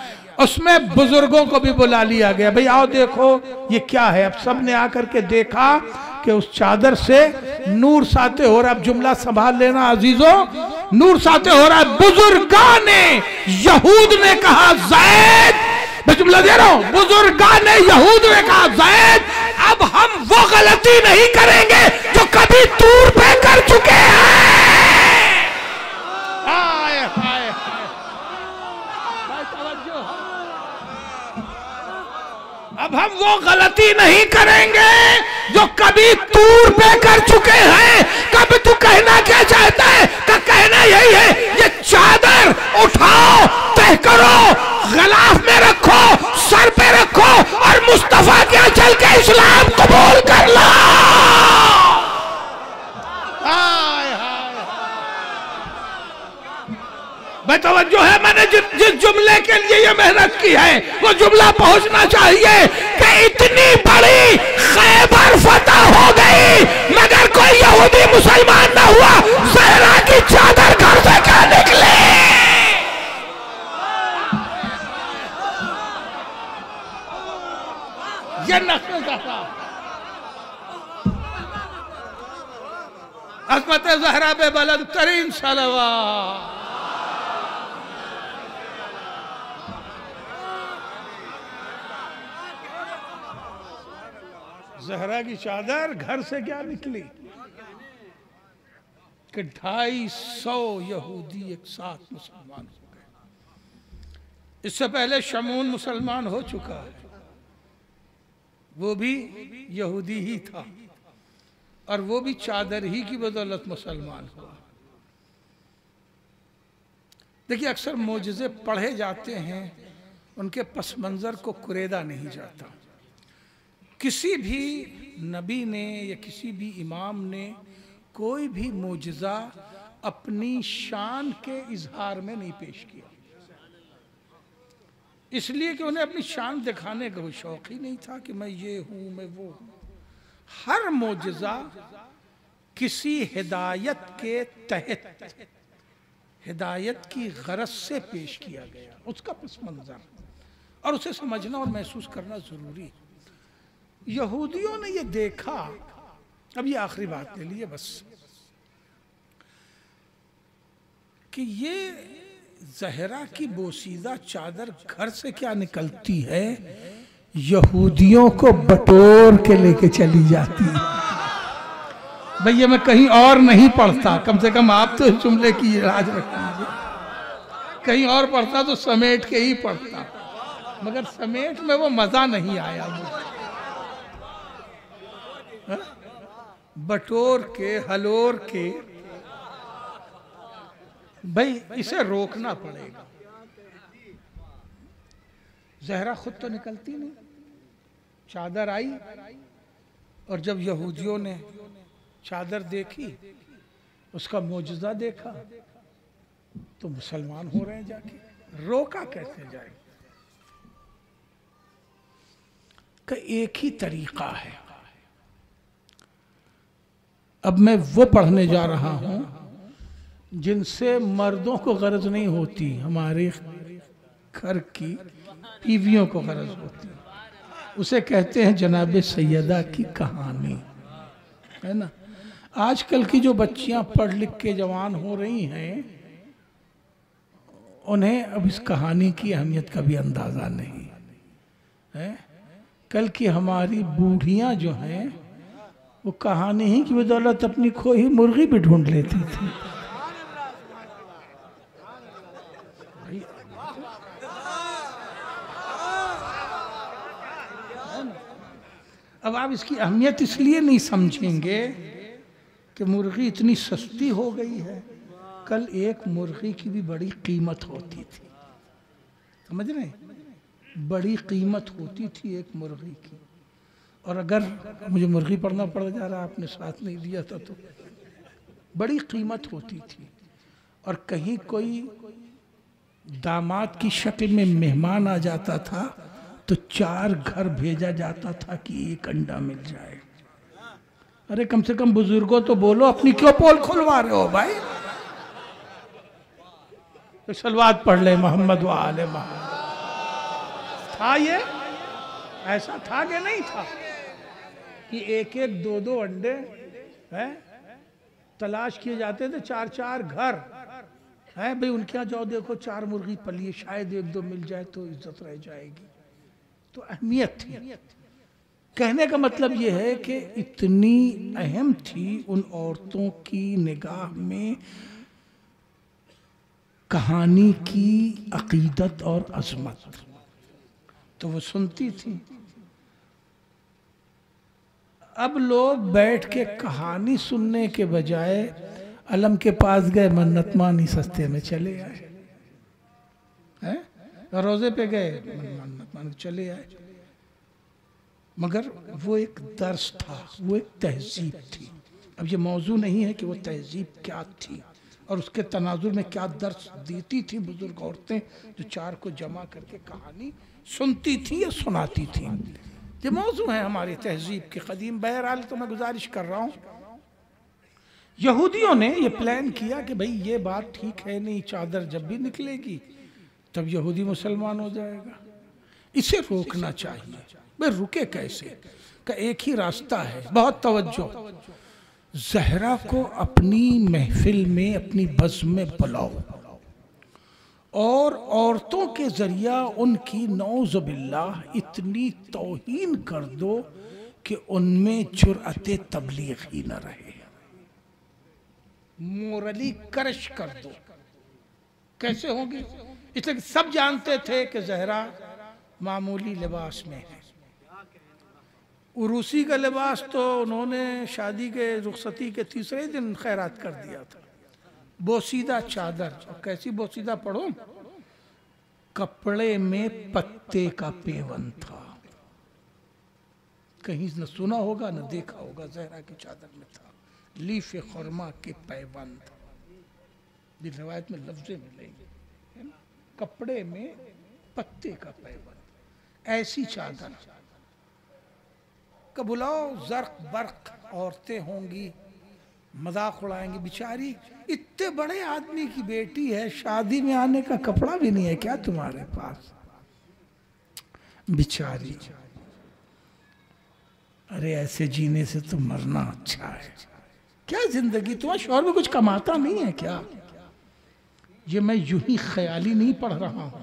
उसमें बुजुर्गों को भी बुला लिया गया। भाई आओ देखो ये क्या है। अब सब ने आकर के देखा कि उस चादर से नूर साते हो रहा। अब जुमला संभाल लेना अजीजों, नूर साते हो रहा है। बुजुर्गाने यहूद ने कहा ज़ैद, मैं जुमला दे रहा हूं, बुजुर्गाने यहूद ने कहा ज़ैद अब हम वो गलती नहीं करेंगे जो कभी तूर पे कर चुके हैं। अब हम वो गलती नहीं करेंगे जो कभी तूर पे कर चुके हैं। कभी तू कहना क्या चाहता है? का कहना यही है, ये चादर उठाओ, तह करो, गलाफ में रखो, सर पे रखो और मुस्तफा के चल के इस्लाम कबूल कर लो। तवज्जो है, मैंने जिस जुमले के लिए ये मेहनत की है वो जुमला पहुंचना चाहिए कि इतनी बड़ी खैबर फतह हो गई मगर कोई यहूदी मुसलमान ना हुआ। ज़हरा की चादर घर से क्या निकले? ये नस्ल का था। अज़मत ज़हरा पे बुलंद तरीन सलवात। ज़हरा की चादर घर से क्या निकली कि 250 यहूदी एक साथ मुसलमान हो गए। इससे पहले शमून मुसलमान हो चुका है, वो भी यहूदी ही था और वो भी चादर ही की बदौलत मुसलमान हुआ। देखिए अक्सर मोजज़े पढ़े जाते हैं, उनके पस मंज़र को कुरेदा नहीं जाता। किसी भी नबी ने या किसी भी इमाम ने कोई भी मोजज़ा अपनी शान के इजहार में नहीं पेश किया, इसलिए कि उन्हें अपनी शान दिखाने का कोई शौक ही नहीं था कि मैं ये हूँ मैं वो हूँ। हर मोजज़ा किसी हिदायत के तहत, हिदायत की गरज से पेश किया गया, उसका पस मंज़र, और उसे समझना और महसूस करना ज़रूरी है। यहूदियों ने ये देखा, अब ये आखिरी बात ले लीजिए बस, कि ये ज़हरा की बोसीदा चादर घर से क्या निकलती है, यहूदियों को बटोर के लेके चली जाती है। भैया मैं कहीं और नहीं पढ़ता, कम से कम आप तो जुमले की राज रख लीजिए, कहीं और पढ़ता तो समेट के ही पढ़ता, मगर समेट में वो मजा नहीं आया मुझे। बटोर के हलोर के, भाई इसे रोकना पड़ेगा। ज़हरा खुद तो निकलती नहीं, चादर आई और जब यहूदियों ने चादर देखी, उसका मोजज़ा देखा तो मुसलमान हो रहे हैं जाके, रोका कैसे जाए? का एक ही तरीका है। अब मैं वो पढ़ने जा रहा हूं जिनसे मर्दों को गरज नहीं होती, हमारे घर की बीवियों को गरज होती। उसे कहते हैं जनाब सैयदा की कहानी, है ना। आजकल की जो बच्चियां पढ़ लिख के जवान हो रही हैं, उन्हें अब इस कहानी की अहमियत का भी अंदाज़ा नहीं है। कल की हमारी बूढ़ियां जो हैं वो कहानी ही की बदौलत अपनी खोई मुर्गी भी ढूंढ लेती थी। अब आप इसकी अहमियत इसलिए नहीं समझेंगे कि मुर्गी इतनी सस्ती हो गई है। कल एक मुर्गी की भी बड़ी कीमत होती थी, समझ रहे हैं? बड़ी कीमत होती थी एक मुर्गी की। और अगर मुझे मुर्गी पढ़ना पड़ जा रहा, आपने साथ नहीं दिया था, तो बड़ी कीमत होती थी। और कहीं कोई दामाद की शक्ल में मेहमान आ जाता था तो 4 घर भेजा जाता था कि एक अंडा मिल जाए। अरे कम से कम बुजुर्गों तो बोलो, अपनी क्यों पोल खुलवा रहे हो भाई? तो सलवात पढ़ ले मोहम्मद व आले मोहम्मद। था ये ऐसा था कि नहीं था कि एक एक 2-2 अंडे हैं तलाश किए जाते थे, 4-4 घर हैं भाई उनके यहाँ जाओ, देखो 4 मुर्गी पली है, शायद 1-2 मिल जाए तो इज्जत रह जाएगी। तो अहमियत थी। कहने का मतलब यह है कि इतनी अहम थी उन औरतों की निगाह में कहानी की अकीदत और अजमत, तो वो सुनती थी। अब लोग बैठ के कहानी सुनने के बजाय अलम के पास गए, मन्नत मानी, सस्ते में चले आए, हैं? रोजे पे गए, मन्नत मान के चले आए। मगर वो एक दर्स था, वो एक तहजीब थी। अब ये मौजू नहीं है कि वो तहजीब क्या थी और उसके तनाजुर में क्या दर्स देती थी बुजुर्ग औरतें जो 4 को जमा करके कहानी सुनती थी या सुनाती थी। ये मौजू है हमारी तहजीब के कदीम। बहरहाल तो मैं गुजारिश कर रहा हूँ, यहूदियों ने ये प्लान किया कि भाई ये बात ठीक है नहीं, चादर जब भी निकलेगी तब यहूदी मुसलमान हो जाएगा, इसे रोकना चाहिए। भाई रुके कैसे? का एक ही रास्ता है, बहुत तवज्जो, ज़हरा को अपनी महफिल में, अपनी बज़्म में बुलाओ और औरतों के जरिया उनकी नौज़ुबिल्लाह इतनी तौहीन कर दो कि उनमें जुर्अते तबलीग ही न रहे, मोरली क्रश कर दो। कैसे होगी? इसलिए सब जानते थे कि ज़हरा मामूली लिबास में है। उरूसी का लिबास तो उन्होंने शादी के रुखसती के 3रे दिन खैरात कर दिया था। बोसीदा चादर, और कैसी बोसीदा पढ़ो, कपड़े में पत्ते का पेवन था। कहीं न सुना होगा न देखा होगा, ज़हरा की चादर में था लीफ खुरमा के पैबंद। रिवायत में लफ्ज़े मिलेंगे, है ना, कपड़े में पत्ते का पैबंद। ऐसी चादर का बुलाओ, जर्क बर्क औरतें होंगी, मजाक उड़ाएंगी। बेचारी इतने बड़े आदमी की बेटी है, शादी में आने का कपड़ा भी नहीं है क्या तुम्हारे पास? बेचारी, अरे ऐसे जीने से तो मरना अच्छा है। क्या जिंदगी, तुम्हारा शौहर भी कुछ कमाता नहीं है क्या? ये मैं यूं ही ख्याली नहीं पढ़ रहा हूं।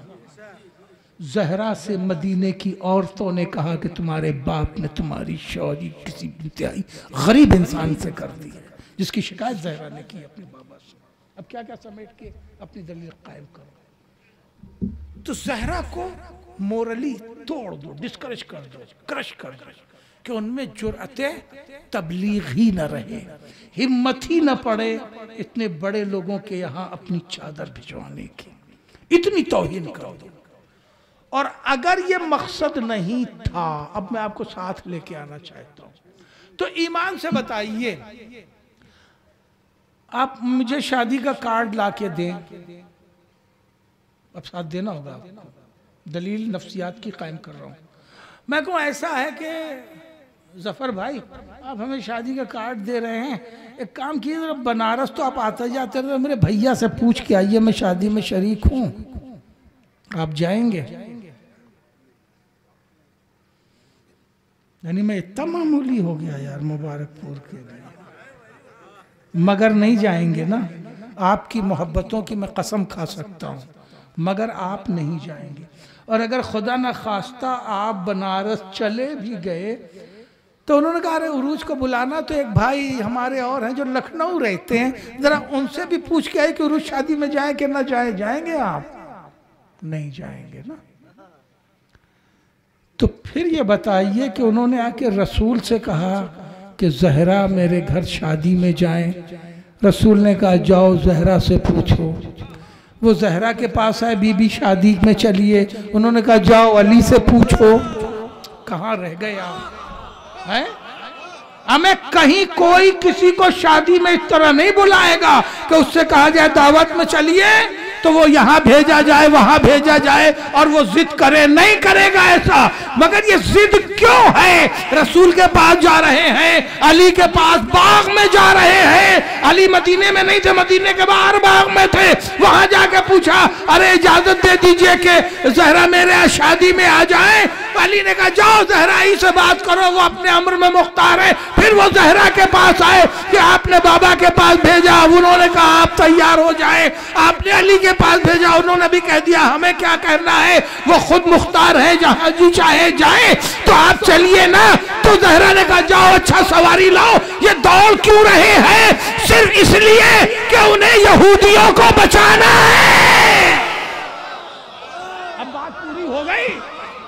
ज़हरा से मदीने की औरतों ने कहा कि तुम्हारे बाप ने तुम्हारी शौहरी किसी इंतहाई गरीब इंसान से कर दी है, जिसकी शिकायत ज़हरा ने की अपने बाबा से। अब क्या क्या समेट के अपनी दलील कायम करो। तो ज़हरा को मोरली तोड़ दो, डिस्करेज कर दो, क्रश कर दो कि उनमें जुर्अते तबलीग ही न रहे, हिम्मत ही न पड़े इतने बड़े लोगों के यहाँ अपनी चादर भिजवाने की। इतनी तौहीन कर दो। और अगर ये मकसद नहीं था, अब मैं आपको साथ लेके आना चाहता हूं, तो ईमान से बताइए, आप मुझे शादी का कार्ड लाके दें, अब साथ देना होगा, दलील नफ्सियात की कायम कर रहा हूं। मैं कहूँ ऐसा है कि जफर भाई आप हमें शादी का कार्ड दे रहे हैं, एक काम कीजिए बनारस तो आप आते जाते रहे, मेरे भैया से पूछ के आइए मैं शादी में शरीक हूँ, आप जाएंगे? यानी मैं इतना मामूली हो गया यार मुबारकपुर के लिए, मगर नहीं जाएंगे ना। आपकी मोहब्बतों की मैं कसम खा सकता हूँ, मगर आप नहीं जाएंगे। और अगर खुदा न खास्ता आप बनारस चले भी गए तो उन्होंने कहा अरे उरूज को बुलाना, तो एक भाई हमारे और हैं जो लखनऊ रहते हैं, जरा उनसे भी पूछ के आए कि उरूज शादी में जाए कि ना जाए। जाएंगे आप? नहीं जाएंगे ना। तो फिर ये बताइए कि उन्होंने आके रसूल से कहा कि जहरा मेरे घर शादी में जाएं। रसूल ने कहा जाओ जहरा से पूछो। वो जहरा के पास आए, बीबी शादी में चलिए, उन्होंने कहा जाओ अली से पूछो। कहाँ रह गए आप? है? हमें कहीं कोई किसी को शादी में इस तरह नहीं बुलाएगा कि उससे कहा जाए दावत में चलिए तो वो यहाँ भेजा जाए वहां भेजा जाए और वो जिद करे, नहीं करेगा ऐसा। मगर ये जिद क्यों है? रसूल के पास जा रहे हैं, अली के पास बाग में जा रहे हैं। अली मदीने में नहीं थे, मदीने के बाहर बाग में थे। वहां जाके पूछा अरे इजाजत दे दीजिए कि जहरा मेरे यहाँ शादी में आ जाए। अली ने कहा जाओ जहरा ही से बात करो, वो अपने अम्र में मुख्तार है। फिर वो जहरा के पास आए कि आपने बाबा के पास भेजा, उन्होंने कहा आप तैयार हो जाए। आपने अली के पास भेजा, उन्होंने भी कह दिया हमें क्या करना है, वो खुद मुख्तार है, जहां जी चाहे जाए, तो आप चलिए ना। तो जहरा ने कहा जाओ अच्छा सवारी लाओ। ये दौड़ क्यों रहे हैं? सिर्फ इसलिए कि उन्हें यहूदियों को बचाना है। अब बात पूरी हो गई।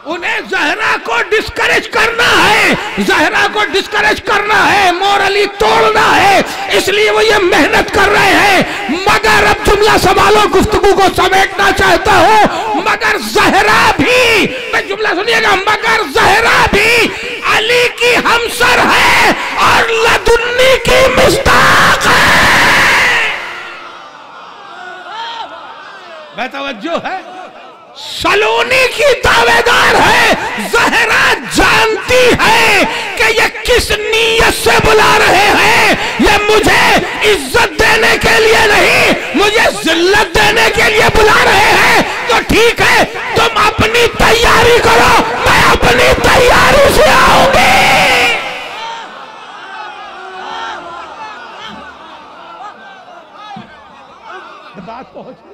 उन्हें जहरा को डिस्करेज करना है, जहरा को डिस्करेज करना है, मोरली तोड़ना है, इसलिए वो ये मेहनत कर रहे हैं। मगर अब जुमला संभालो, गुफ्तगू को समेटना चाहता हूं। मगर जहरा भी, मैं जुमला सुनिएगा, मगर जहरा भी अली की हमसर है और लदुन्नी की मुस्ताक है। बेतवज्जो है, सलोनी की दावेदार है। जहरा जानती है कि ये किस नीयत से बुला रहे हैं। ये मुझे इज्जत देने के लिए नहीं, मुझे जिल्लत देने के लिए बुला रहे हैं। तो ठीक है, तुम अपनी तैयारी करो, मैं अपनी तैयारी से आऊंगी। बात पहुंच गई।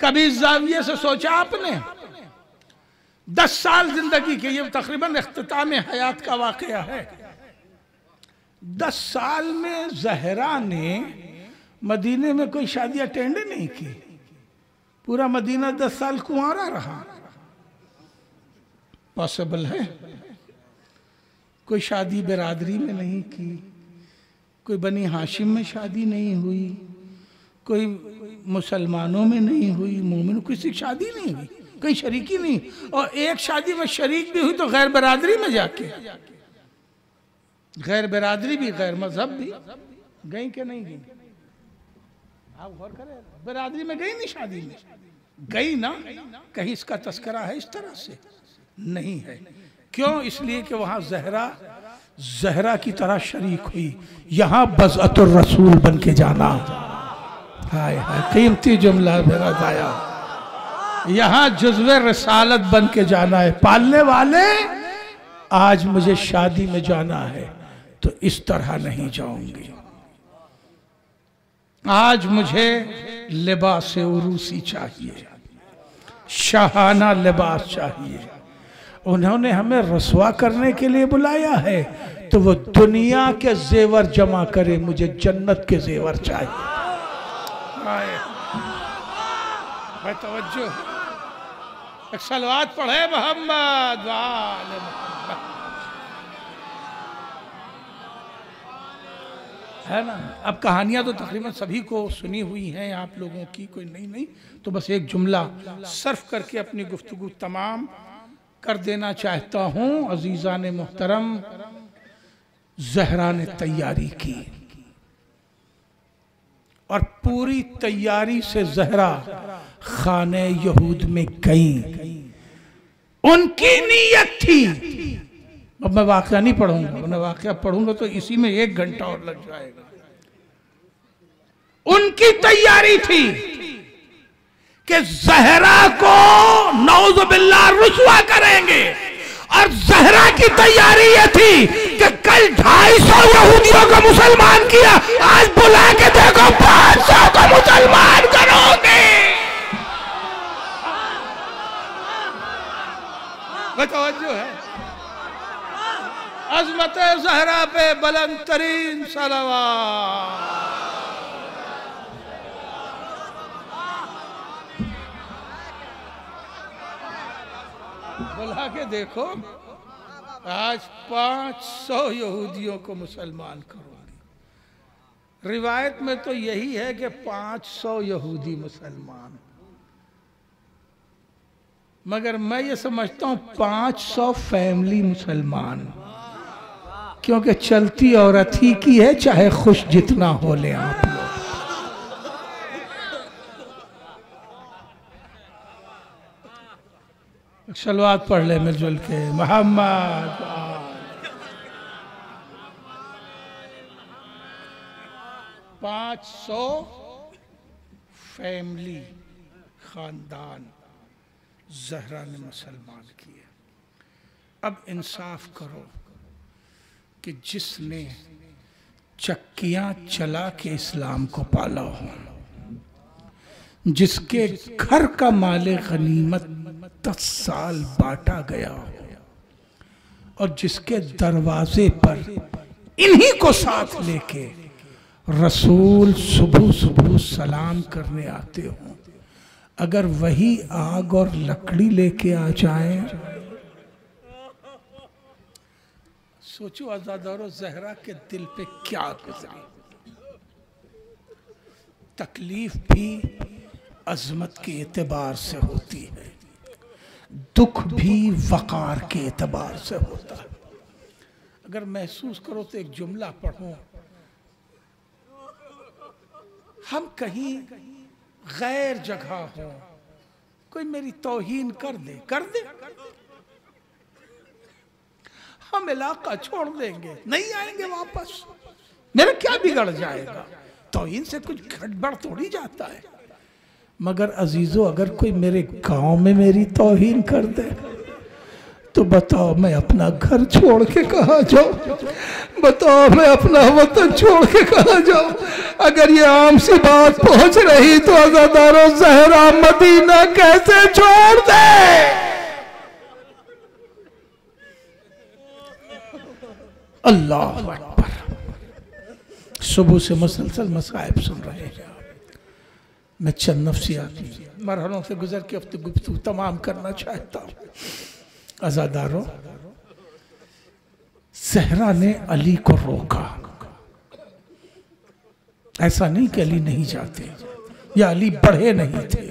कभी इस जाविये से सोचा आपने? 10 साल जिंदगी के, ये तकरीबन इख्तिताम हयात का वाकया है। 10 साल में जहरा ने मदीने में कोई शादी अटेंड नहीं की। पूरा मदीना 10 साल कुंवारा रहा। पॉसिबल है? कोई शादी बिरादरी में नहीं की, कोई बनी हाशिम में शादी नहीं हुई, कोई मुसलमानों में नहीं हुई, मोमिन किसी की शादी नहीं हुई, कहीं शरीकी नहीं। और एक शादी में शरीक भी हुई तो गैर बरादरी में जाके, गैर बरादरी भी गैर मजहब भी गई कि नहीं गई? आप गौर करें, बरादरी में गई नहीं, शादी में गई ना। कहीं इसका तस्करा है इस तरह से? नहीं है। क्यों? इसलिए कि वहां जहरा जहरा की तरह शरीक हुई। यहाँ बज़अतुर रसूल बन के जाना, हाय हाय कीमती जुमला मेरा दाया। यहाँ जुज़्वे रसालत बन के जाना है। पालने वाले आज मुझे शादी में जाना है तो इस तरह नहीं जाऊंगी। आज मुझे लिबास उरूसी चाहिए, शाहाना लिबास चाहिए। उन्होंने हमें रसवा करने के लिए बुलाया है तो वो दुनिया के जेवर जमा करे, मुझे जन्नत के जेवर चाहिए। भाई तवज्जो, एक सलवात पढ़े मोहम्मद वाले मोहम्मद, है ना। अब कहानियां तो तकरीबन सभी को सुनी हुई हैं आप लोगों की, कोई नहीं। तो बस एक जुमला सर्फ करके अपनी गुफ्तगू तमाम कर देना चाहता हूं। अजीजा ने मुहतरम, जहरा ने तैयारी की, और पूरी तैयारी से ज़हरा खाने यहूद में गई। उनकी नीयत थी, अब मैं वाक़या नहीं पढ़ूंगा, मैं वाक़या पढ़ूंगा तो इसी में 1 घंटा और लग जाएगा। उनकी तैयारी थी कि ज़हरा को नौज़ुबिल्लाह रुस्वा करेंगे, और ज़हरा की तैयारी ये थी कि कल 250 यहूदियों को मुसलमान किया, आज बुला के देखो 500 को मुसलमान करोगे। तवज्जो है। अज़मत ज़हरा पे बुलंद तरीन सलावत। बुला के देखो, आज 500 यहूदियों को मुसलमान करोगे। रिवायत में तो यही है कि 500 यहूदी मुसलमान, मगर मैं ये समझता हूँ 500 फैमिली मुसलमान, क्योंकि चलती औरत ही की है, चाहे खुश जितना हो ले आप लोग। सलवात पढ़ ले मिलजुल के, मोहम्मद। 500 फैमिली, खानदान ज़हरा ने मुसलमान किए। अब इंसाफ करो कि जिसने चक्कियां चला के इस्लाम को पाला हो, जिसके घर का माले गनीमत 10 साल बांटा गया हो, और जिसके दरवाजे पर इन्हीं को साथ लेके रसूल सुबह सुबह सलाम करने आते हो, अगर वही आग और लकड़ी लेके आ जाए, सोचो आज़ादारो ज़हरा के दिल पे क्या गुजरी। तकलीफ भी अजमत के एतबार से होती है, दुख भी वक़ार के एतबार से होता है। अगर महसूस करो तो एक जुमला पढ़ो, हम कहीं गैर जगह हो, कोई मेरी तौहीन कर दे, हम इलाका छोड़ देंगे, नहीं आएंगे वापस, मेरा क्या बिगड़ जाएगा। तौहीन से कुछ गड़बड़ थोड़ी जाता है। मगर अजीजों, अगर कोई मेरे गांव में मेरी तौहीन कर दे तो बताओ मैं अपना घर छोड़ के कहाँ जाऊं? बताओ मैं अपना वतन छोड़ के कहाँ जाऊं? अगर ये आम सी बात पहुंच रही तो आज़ादारों ज़हरा मदीना कैसे छोड़ दे? अल्लाह अकबर। सुबह से मुसलसल मसाइब सुन रहे हैं। मैं चंद नफ्सियाती मरहलों से गुजर के अपनी गुफ्तगू तमाम करना चाहता हूँ। आज़ादारों, ज़हरा ने अली को रोका। ऐसा नहीं कि अली नहीं जाते या अली बढ़े नहीं थे।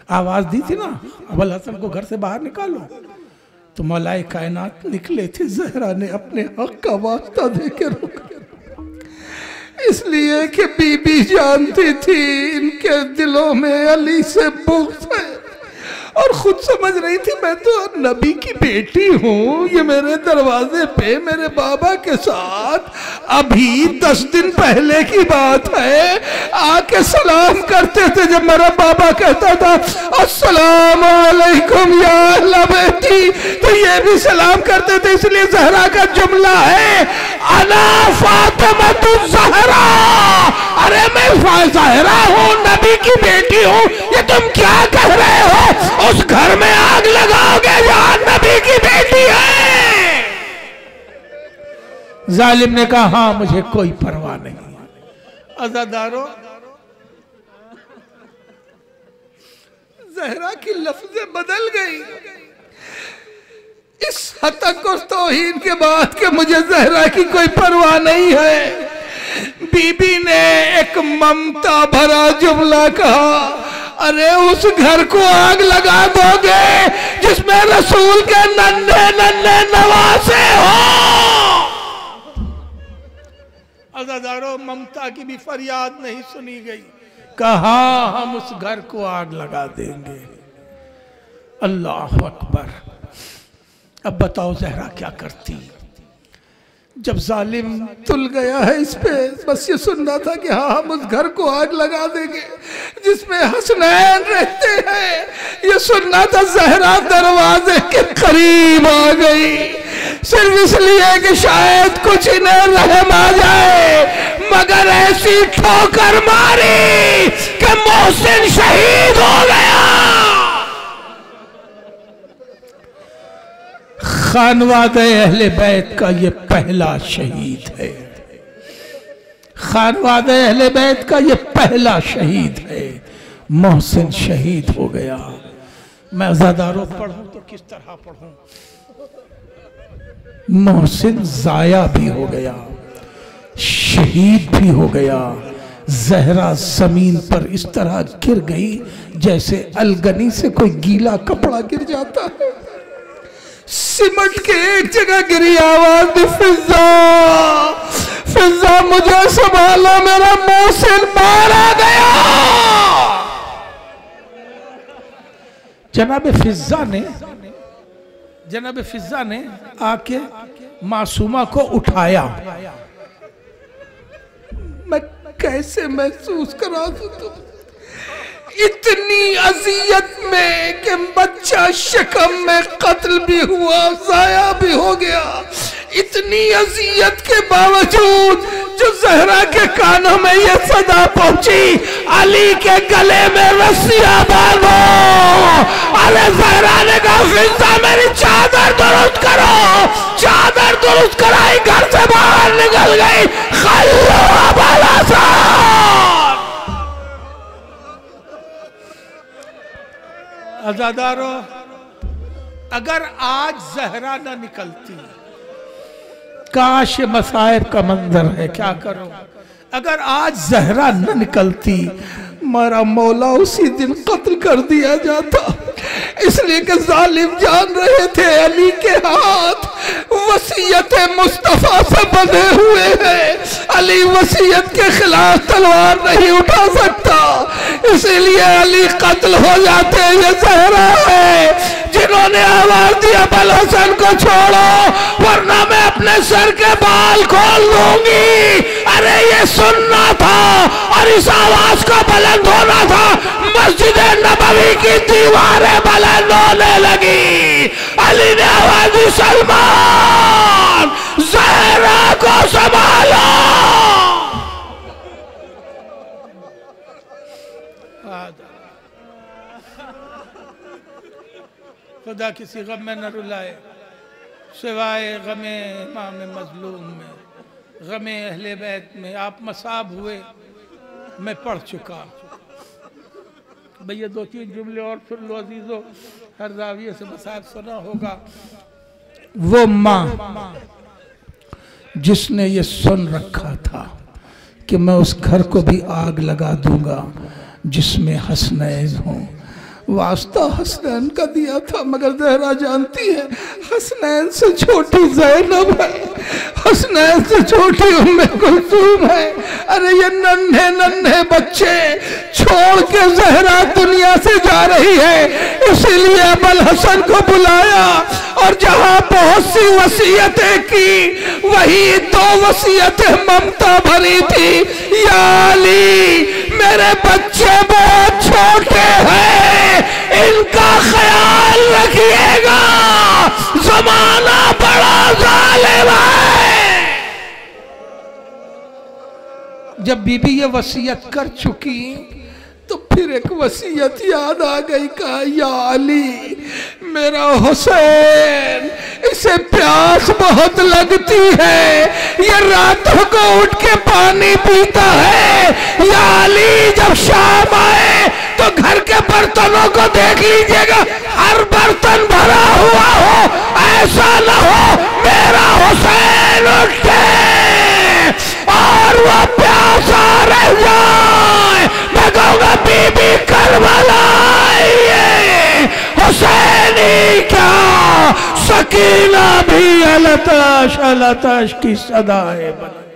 आवाज दी थी ना, अबुल हसन को घर से बाहर निकालो, तो मौलाए कायनात निकले थे। ज़हरा ने अपने हक का वास्ता दे के रोका, इसलिए कि बीबी जानती थी इनके दिलों में अली से बुग़्ज़ है, और खुद समझ रही थी मैं तो नबी की बेटी हूँ। ये मेरे दरवाजे पे मेरे बाबा के साथ अभी 10 दिन पहले की बात है, आके सलाम करते थे। जब मेरा बाबा कहता था अस्सलाम वालेकुम या अहले बेटी, तो ये भी सलाम करते थे। इसलिए ज़हरा का जुमला है अना फातिमा ज़हरा, अरे मैं ज़हरा हूँ, नबी की बेटी हूँ, ये तुम क्या कह रहे हो? उस घर में आग लगाओगे जहां नबी की बेटी है। जालिम ने कहा हाँ मुझे कोई परवाह नहीं। अज़ादारों, ज़हरा की लफ्ज़ें बदल गई इस हद तक और तौहीन के बाद कि मुझे ज़हरा की कोई परवाह नहीं है। बीबी ने एक ममता भरा जुमला कहा, अरे उस घर को आग लगा दोगे जिसमें रसूल के नन्हे नन्हे नवासे हो। अज़ादारों, ममता की भी फरियाद नहीं सुनी गई। कहा हम उस घर को आग लगा देंगे। अल्लाह अकबर। अब बताओ जहरा क्या करती? जब जालिम तुल गया है इस पे, बस ये सुनना था कि हाँ हम उस घर को आग लगा देंगे जिसमें हसनैन रहते हैं। ये सुनना था। जहरा दरवाजे के करीब आ गई सिर्फ इसलिए कि शायद कुछ इन्हें रहम आ जाए, मगर ऐसी ठोकर मारी कि मोहसिन शहीद हो गया। खानवादे अहले बैत का ये पहला शहीद है। खानवादे अहले बैत का ये पहला शहीद है। मोहसिन शहीद हो गया। मैं अज़ादारों पढ़ूं तो किस तरह पढ़ूं? मोहसिन जाया भी हो गया, शहीद भी हो गया। जहरा जमीन पर इस तरह गिर गई जैसे अलगनी से कोई गीला कपड़ा गिर जाता है। सिमट के एक जगह गिरी। आवाज दी, फिजा फिजा मुझे संभालो, मेरा मोहसिन मारा गया। जनाब फिजा ने आके मासूमा को उठाया। मैं कैसे महसूस करा दूं इतनी अजियत में कि बच्चा शिकम में कत्ल भी हुआ, जाया भी हो गया। इतनी अजियत के बावजूद जो जहरा के कानों में ये सदा पहुंची, अली के गले में रस्सियां बांधो। अरे जहरा ने कहा फिजा मेरी चादर दुरुस्त करो। चादर दुरुस्त कराई, घर से बाहर निकल गई। खल्लो अबल हसन। अज़ादारों, अगर आज जहरा न निकलती, काश मसाइब का मंजर है, क्या करो। अगर आज जहरा न निकलती, मेरा मौला उसी दिन कत्ल कर दिया जाता। इसलिए कि जालिम जान रहे थे अली के हाथ वसीयत मुस्तफा से बंधे हुए हैं। अली वसीयत के खिलाफ तलवार नहीं उठा सकता, इसीलिए अली कत्ल हो जाते। ये जहरा है जिन्होंने आवाज दी अबुल हसन को छोड़ो वरना मैं अपने सर के बाल खोल दूंगी। अरे ये सुनना था और इस आवाज का बुलंद होना था। मस्जिद नबवी की दीवारें बुलंद होने लगी। अली ने आवाज दी सलमान जहरा को संभालो। खुदा किसी गम में न रुलाए सिवाय गमे इमाम मजलूम में, गमे अहले बैत में। आप मसाब हुए, मैं पढ़ चुका। भैया दो तीन जुमले और सुन लो अजीजों, हर जाविये से मसाब सुना होगा। वो माँ जिसने ये सुन रखा था कि मैं उस घर को भी आग लगा दूंगा जिसमें हसनैन हो, वास्ता हसनैन का दिया था। मगर जहरा जानती है हसनैन से छोटी ज़ैनब है, हसनैन से छोटी उम्मे कुलसूम है। अरे ये नन्हे नन्हे बच्चे छोड़ के जहरा दुनिया से जा रही है। इसीलिए अबुल हसन को बुलाया और जहां बहुत सी वसीयतें की, वही दो वसीयतें ममता भरी थी। या अली मेरे बच्चे बहुत छोटे हैं, इनका ख्याल रखिएगा, जमाना बड़ा जालिम है। जब बीबी ये वसीयत कर चुकी तो फिर एक वसीयत याद आ गई। कहा या अली मेरा हुसैन, इसे प्यास बहुत लगती है, ये रातों को उठ के पानी पीता है। या अली जब शाम आए तो घर के बर्तनों को देख लीजिएगा, हर बर्तन भरा हुआ हो, ऐसा न हो मेरा हुसैन उठे और वो प्यासा रह जाए। मैं कहूँगा बीबी करबला हुसैनी क्या, सकीना भी अलताश अलताश की सदाएं बना।